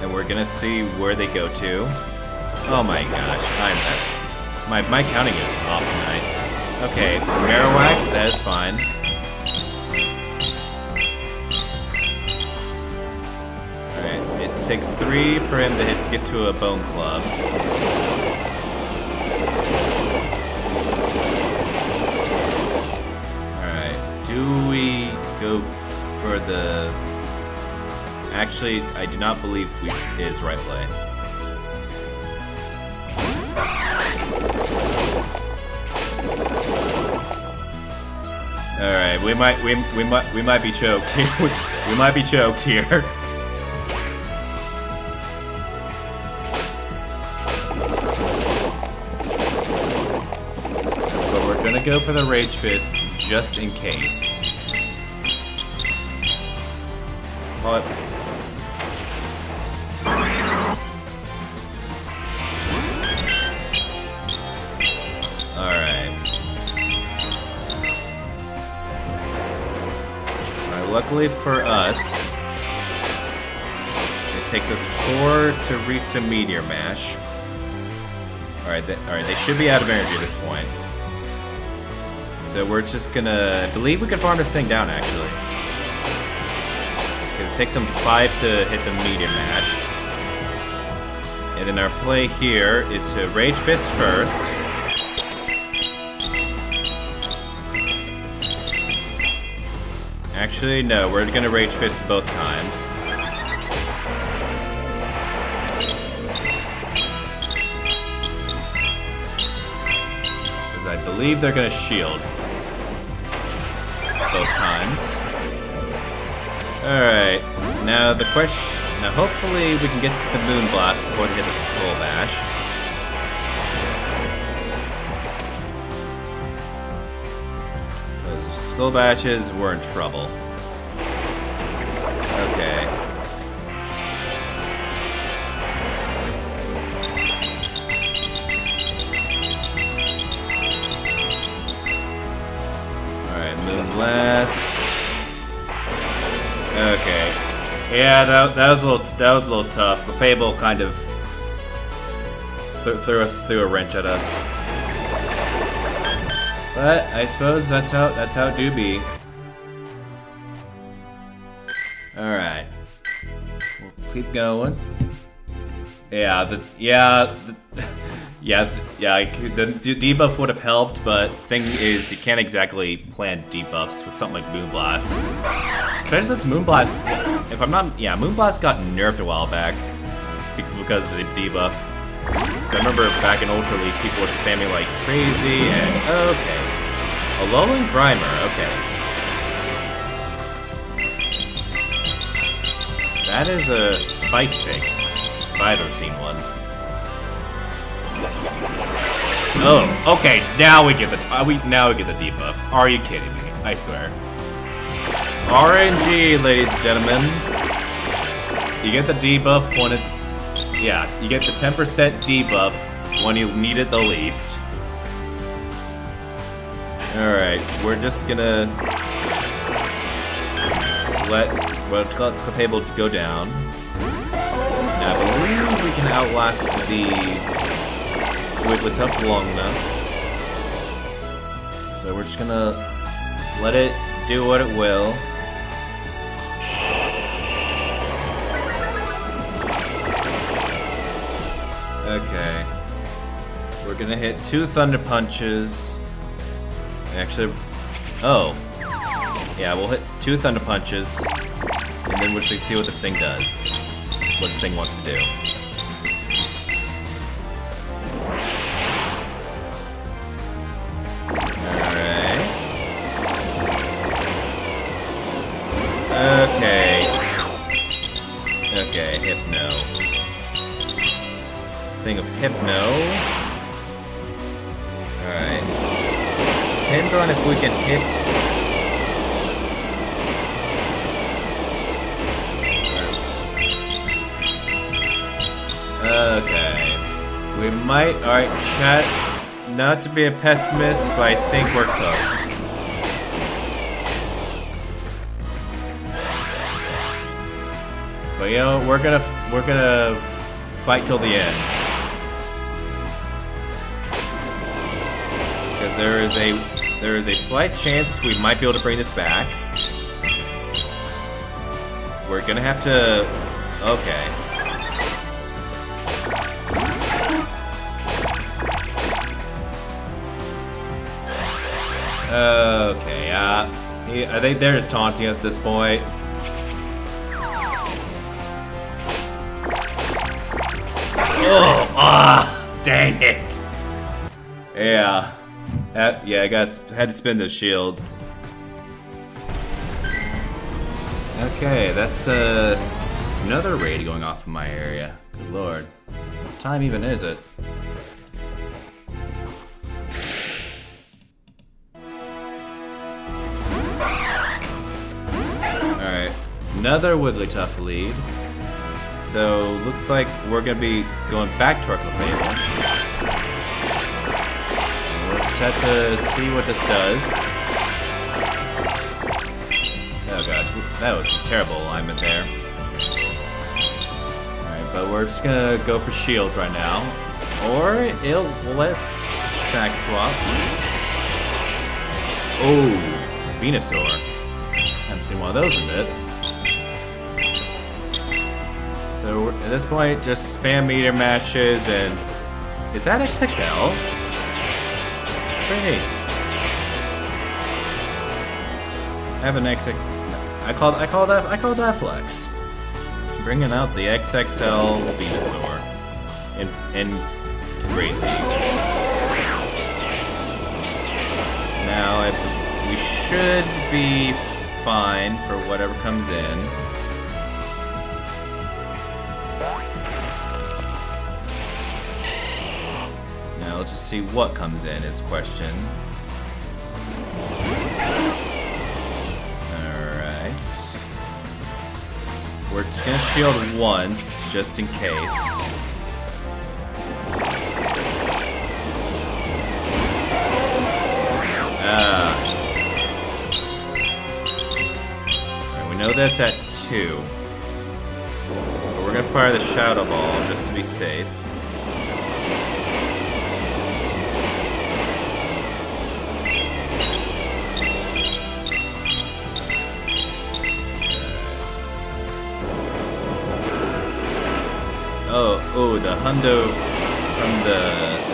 and we're gonna see where they go to. Oh my gosh, my counting is off tonight. Okay, Marowak, that is fine. It takes 3 for him to get to a Bone Club. Alright, do we go for the... Actually, I do not believe it is right play. Alright, we might be choked here. We might be choked here. We're gonna go for the Rage Fist just in case. Alright. Alright, luckily for us, it takes us 4 to reach the meteor mash. Alright, they should be out of energy at this point. So we're just gonna... I believe we can farm this thing down, actually. Because it takes them 5 to hit the meteor mash. And then our play here is to Rage Fist first. Actually, no, we're gonna Rage Fist both times. Because I believe they're gonna shield both times. Alright, now the question... Now hopefully we can get to the Moon Blast before we hit the Skull Bash. Because if Skull Bashes, we're in trouble. Okay. Alright, Moon Blast. Okay. Yeah, that was a little tough. The Fable kind of threw a wrench at us. But I suppose that's how it do be. All right, let's keep going. The debuff would have helped, but thing is, you can't exactly plan debuffs with something like Moonblast. Especially since Moonblast, if I'm not, Moonblast got nerfed a while back because of the debuff. Because I remember back in Ultra League, people were spamming like crazy, and okay, Alolan Grimer, okay. That is a Spice Pick, if I've ever seen one. Oh, okay. Now we get the debuff. Are you kidding me? I swear. RNG, ladies and gentlemen. You get the debuff when it's... Yeah, you get the 10% debuff when you need it the least. Alright, we're just gonna... let Clefable go down. Now, I believe we can outlast the Wigglytuff long enough. So we're just gonna let it do what it will. Okay. We're gonna hit 2 Thunder Punches. Actually, oh. Yeah, we'll hit 2 Thunder Punches, and then we'll see what this thing does. What this thing wants to do. Alright. Okay. Okay, Hypno. Thing of Hypno. Alright. Depends on if we can hit... Okay. We might... Alright, chat. Not to be a pessimist, but I think we're cooked. But you know, we're gonna fight till the end. Because there is a slight chance we might be able to bring this back. We're gonna have to... Okay. Okay, I think they're just taunting us at this point. Oh, dang it. Yeah. Yeah, I guess had to spin those shields. Okay, that's another raid going off in my area. Good lord. What time even is it? Alright, another Wigglytuff lead. So, looks like we're gonna be going back to our Clefable. We'll just have to see what this does. Oh gosh, that was a terrible alignment there. Alright, but we're just gonna go for shields right now. Or let's sack swap. Oh, Venusaur. Haven't seen one of those in a bit. So at this point, just spam meter matches and... Is that XXL? Great. I have an XX. I call that flex. Bringing out the XXL Venusaur in Great League. Now we should be fine for whatever comes in. Now let's just see what comes in is the question. We're just gonna shield once, just in case. Alright, we know that's at 2. But we're gonna fire the Shadow Ball just to be safe. Oh, the hundo from the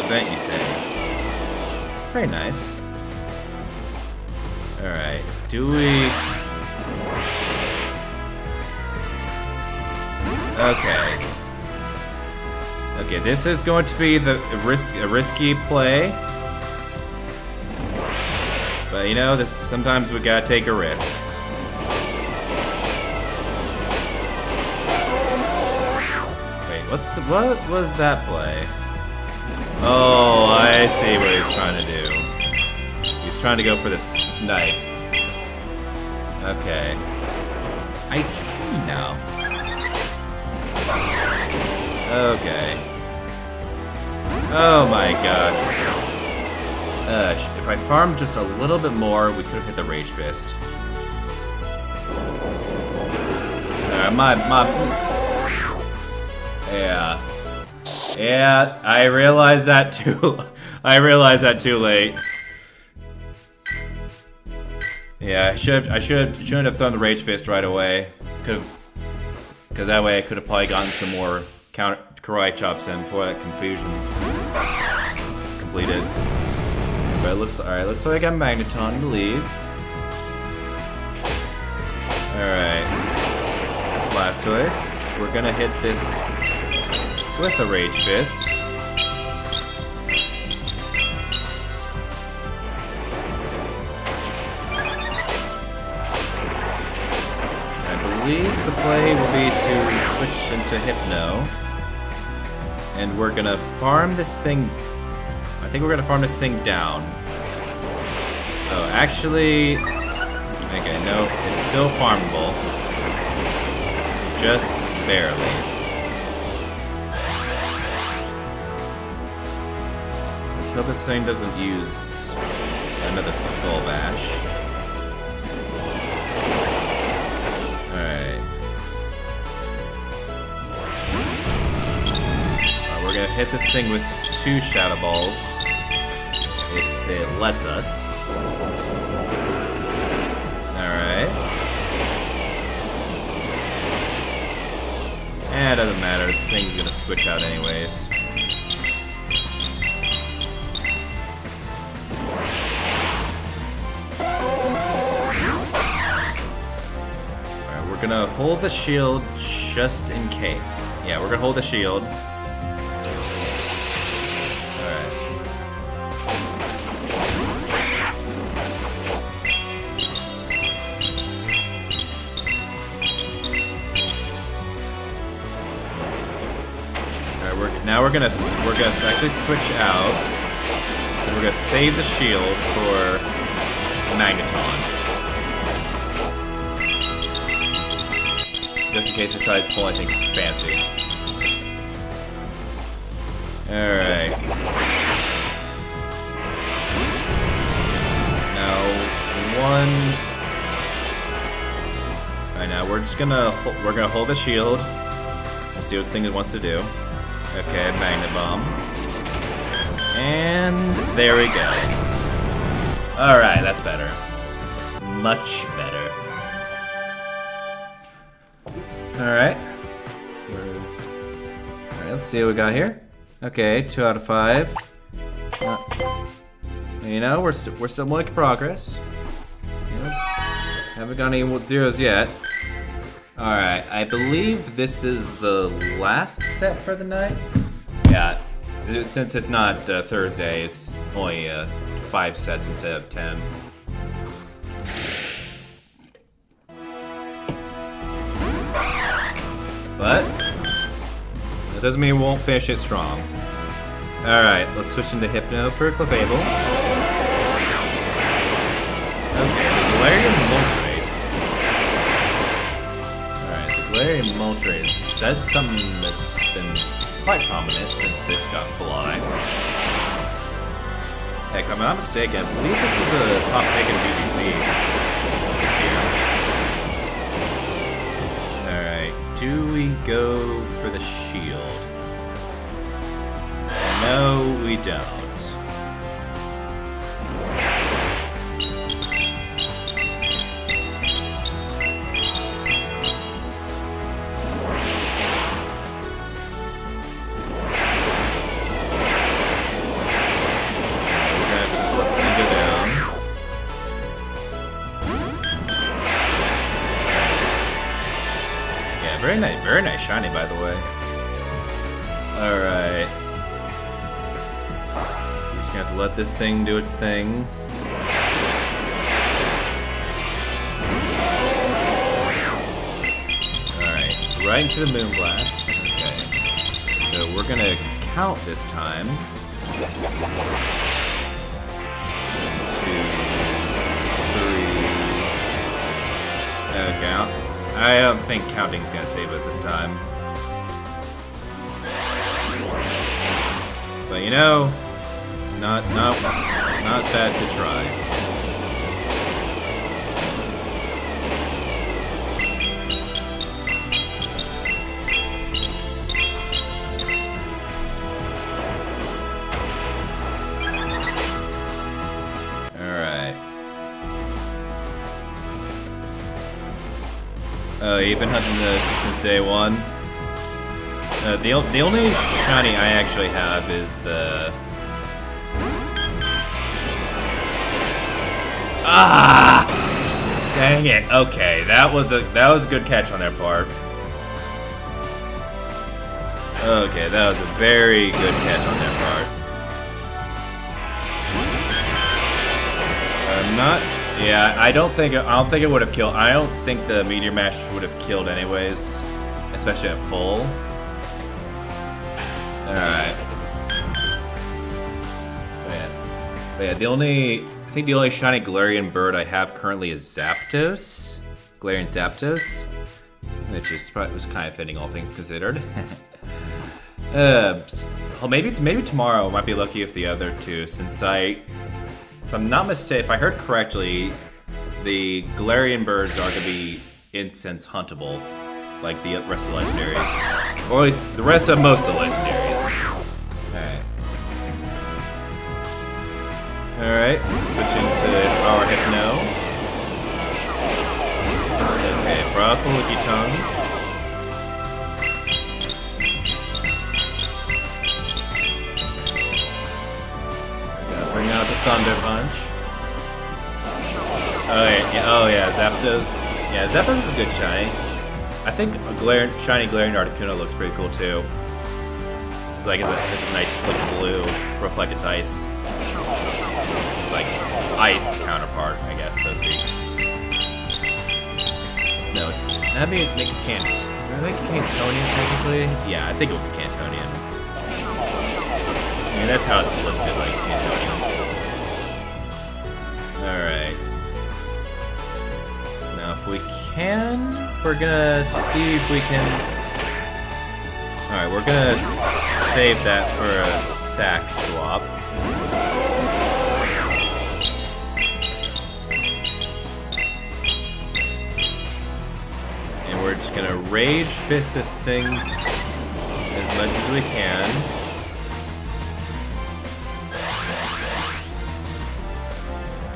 event you say. Very nice. Alright, do we... Okay. Okay, this is going to be a risky play. But you know, sometimes we gotta take a risk. What was that play? Oh, I see what he's trying to do. He's trying to go for the snipe. Okay. I see now. Okay. Oh my gosh. If I farmed just a little bit more, we could have hit the Rage Fist. Yeah, I realized that too. I realized that too late. Yeah, shouldn't have thrown the Rage Fist right away. Because that way I could have probably gotten some more counter Karate chops in before that confusion completed. But it looks alright. Looks like I got Magneton in the lead. Alright, Blastoise. We're gonna hit this with a Rage Fist. I believe the play will be to switch into Hypno. And we're gonna farm this thing. I think we're gonna farm this thing down. Oh, actually... Okay, no, it's still farmable. Just barely. Let's hope this thing doesn't use another Skull Bash. Alright. We're gonna hit this thing with 2 Shadow Balls. If it lets us. Alright. Eh, it doesn't matter. This thing's gonna switch out anyways. Alright, we're gonna hold the shield just in case. Yeah, we're gonna hold the shield. Now we're gonna actually switch out, and we're gonna save the shield for Magneton, just in case it tries to pull anything fancy. All right. Now Right now, we're gonna hold the shield and see what this thing wants to do. Okay, magnet bomb, and there we go. All right, that's better. Much better. All right. Let's see what we got here. Okay, 2 out of 5. You know, we're still making progress. Haven't got any zeros yet. All right, I believe this is the last set for the night. Yeah, since it's not Thursday, it's only 5 sets instead of 10. But that doesn't mean we won't finish it strong. Alright, let's switch into Hypno for Clefable. Okay, the Galarian Moltres. Alright, the Galarian Moltres. That's something that's been quite prominent since it got Fly. Heck, if I'm not mistaken, I believe this is a top pick in BBC this year. Do we go for the shield? No, we don't. We're gonna just let this thing go down. Very nice shiny, by the way. Alright. We're just gonna have to let this thing do its thing. Alright, right into the Moonblast. Okay. So we're gonna count this time. 1, 2, 3. Okay. I don't think counting's gonna save us this time. But you know, not bad to try. You've been hunting this since day one. The only shiny I actually have is the... Ah! Dang it. Okay, that was a good catch on their part. Okay, that was a very good catch on their part. Yeah, I don't think it would have killed. I don't think the Meteor Mash would have killed anyways, especially at full. All right. But yeah, I think the only shiny Galarian bird I have currently is Zapdos, Galarian Zapdos, which was kind of fitting, all things considered. Well, maybe tomorrow I might be lucky with the other two, since if I'm not mistaken, if I heard correctly, the Galarian birds are to be incense huntable, like the rest of the legendaries, or at least the rest of most of the legendaries. All right, switching to our Hypno. Okay, brought up the Licky Tongue. Bring out the Thunder Punch. Oh yeah, Zapdos. Yeah, Zapdos is a good shiny. I think a shiny Galarian Articuno looks pretty cool too. It's like it's a nice slick blue to reflect its ice. It's like ice counterpart, I guess, so to speak. No, that'd make it Cantonian technically. Yeah, I think it would be Cantonian. I mean, that's how it's listed, like Cantonian. Alright. Now, if we can, we're gonna see if we can... Alright, we're gonna save that for a sack swap. gonna Rage Fist this thing as much as we can.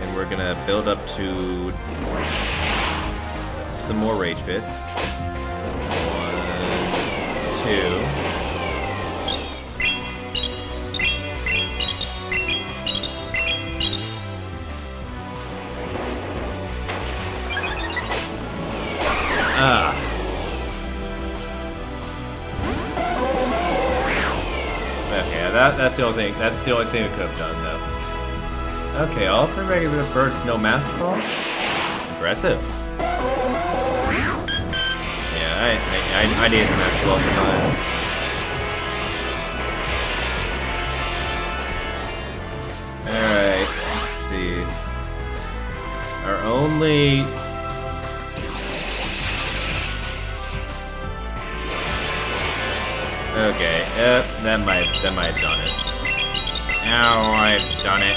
And we're gonna build up to some more Rage Fists. 1, 2. Okay, that's the only thing. That's the only thing we could have done, though. Okay, all 3 regular birds, no Master Ball. Impressive. Yeah, I needed the Master Ball for mine. All right, let's see. Our only. Okay, that might have done it. Ow, I've done it.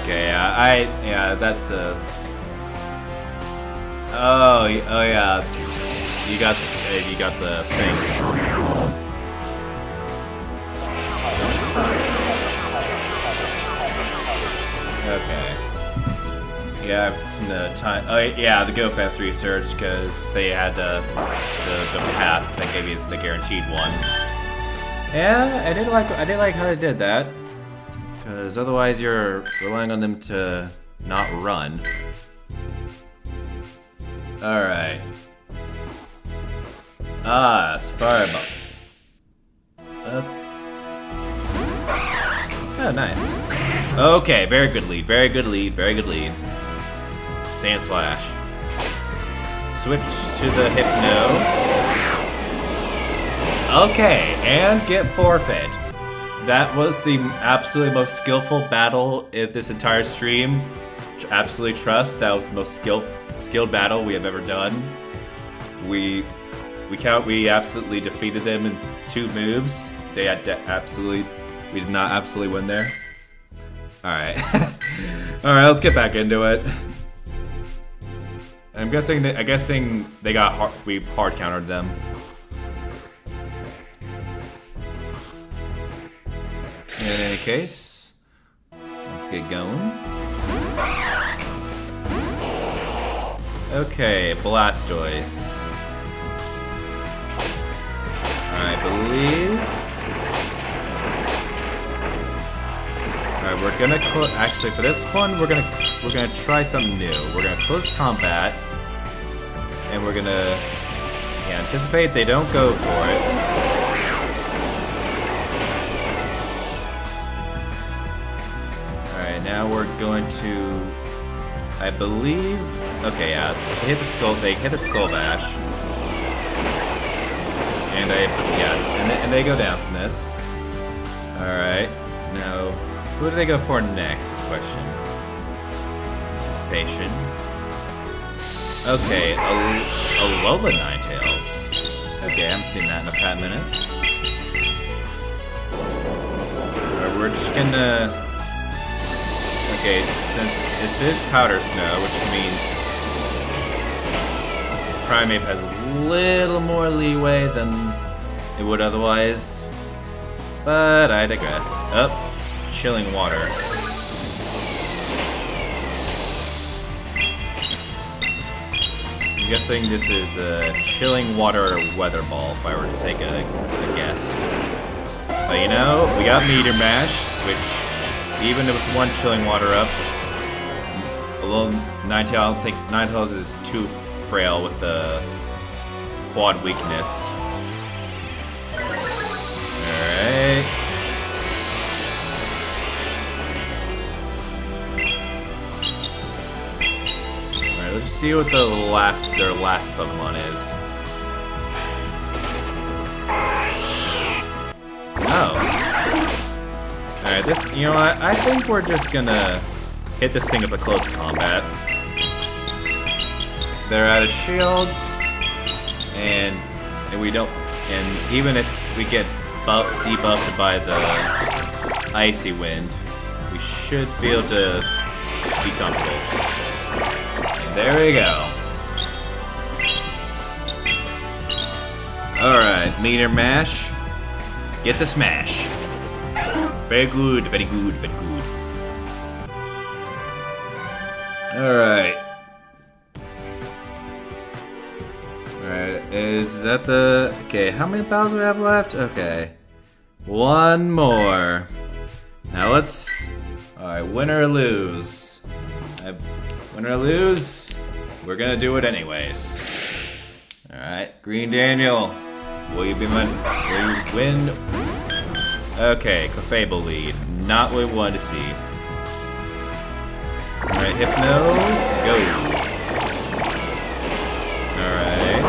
Okay, yeah, that's a. Oh yeah, you got the thing. Okay. Yeah, from the time. Oh yeah, the Go Fast research because they had the path that gave you the guaranteed one. Yeah, I did like how they did that. Because otherwise you're relying on them to not run. Alright. It's fireball. Oh, nice. Okay, very good lead, very good lead, very good lead. Sand Slash. Switch to the Hypno. Okay, and get forfeit. That was the absolutely most skillful battle of this entire stream. Absolutely trust, that was the most skilled battle we have ever done. We absolutely defeated them in 2 moves. They had we did not absolutely win there. Alright. Alright, let's get back into it. I'm guessing they got we hard countered them. In any case, let's get going. Okay, Blastoise. I believe. Alright, we're gonna actually for this one we're gonna try something new. We're gonna close combat, and we're gonna anticipate they don't go for it. Alright, now we're going to, I believe. Okay, yeah, if they hit the skull bash, and and they go down from this. All right, now who do they go for next? Is the question. Anticipation. Okay, Alola Ninetales. Okay, I haven't seen that in a fat minute. Alright, we're just gonna. Okay, since this is Powder Snow, which means Primeape has a little more leeway than it would otherwise, but I digress. Chilling Water. I'm guessing this is a Chilling Water Weather Ball, if I were to take a guess. But you know, we got Meteor Mash, which even with 1 Chilling Water up, alone Ninetales, I don't think Ninetales is too frail with the quad weakness. Alright. Alright, let's see what their last Pokemon is. Oh. Alright, this, you know what, I think we're just gonna hit this thing with a close combat. They're out of shields, and we don't, and even if we get debuffed by the Icy Wind, should be able to be comfortable. And there we go. Alright, meter mash. Get the smash. Very good, very good, very good. Alright. Alright, is that the... Okay, how many battles do we have left? Okay. One more. Now let's... Alright, win or lose. Win or lose, we're gonna do it anyways. Alright, Green Daniel. Will you win? Okay, Clefable lead. Not what we wanted to see. Alright, Hypno, go. Alright.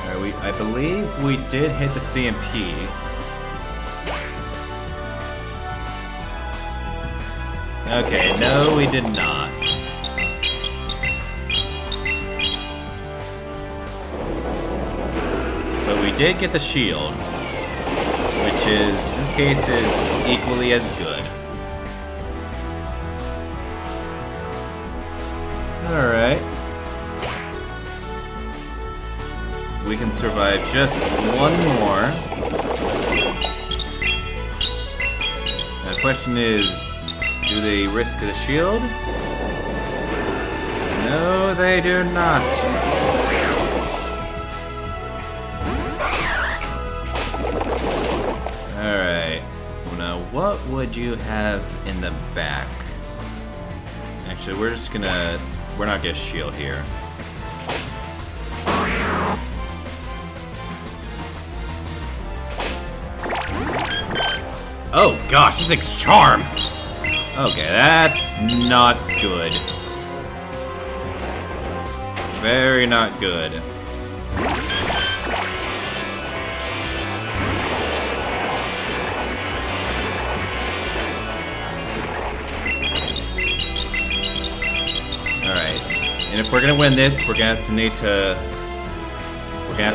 Alright, I believe we did hit the CMP. Okay, no, we did not. But we did get the shield, which is, in this case, is equally as good. Alright. We can survive just one more. Now the question is, do they risk the shield? No, they do not. Alright. Now, what would you have in the back? Actually, we're not gonna shield here. Oh gosh, this thing's charm! Okay, that's not good. Very not good. Alright. And if we're gonna win this, we're gonna have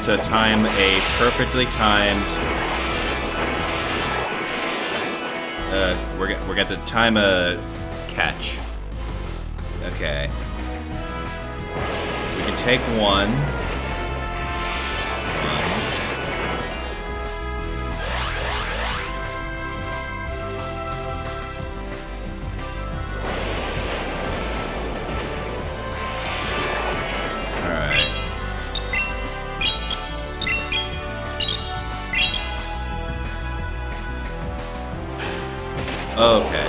to time a perfectly timed we're gonna have to time a catch. Okay. We can take one. Alright. Okay.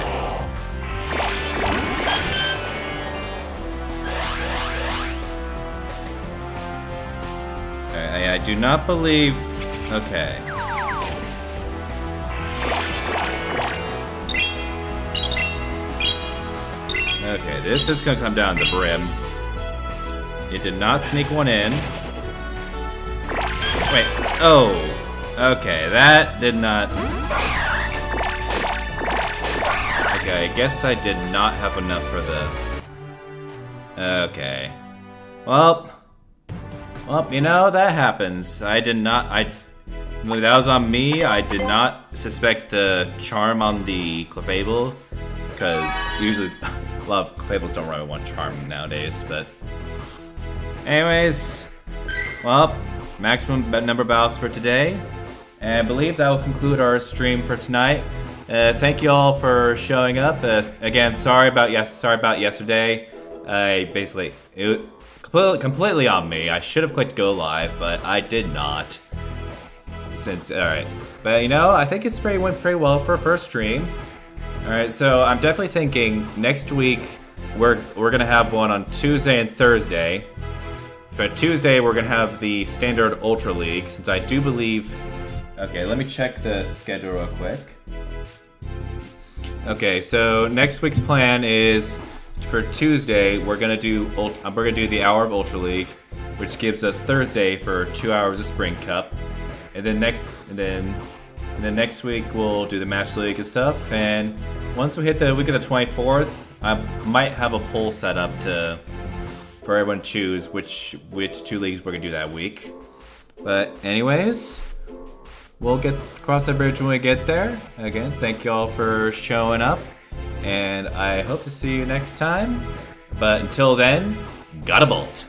I do not believe... Okay. Okay, this is gonna come down to the brim. It did not sneak one in. Wait, oh. Okay, that did not... Okay, I guess I did not have enough for the... Okay. Well, you know, that happens. I did not... That was on me. I did not suspect the charm on the Clefable, because usually a lot of Clefables don't run with one charm nowadays, but... Anyways, well, maximum number of battles for today. And I believe that will conclude our stream for tonight. Thank you all for showing up. Again, sorry about yesterday. It completely on me. I should have clicked go live, but I did not. Alright, but you know, I think it's went pretty well for a first stream. Alright, so I'm definitely thinking next week we're gonna have one on Tuesday and Thursday. For Tuesday, we're gonna have the standard Ultra League, since I do believe. Okay, let me check the schedule real quick. Okay, so next week's plan is for Tuesday we're gonna do the hour of Ultra League, which gives us Thursday for 2 hours of Spring Cup, and then next week we'll do the Match League and stuff. And once we hit the week of the 24th, I might have a poll set up for everyone to choose which 2 leagues we're gonna do that week. But anyways, we'll get cross that bridge when we get there. Again, thank you all for showing up, and I hope to see you next time. But until then, gotta bolt.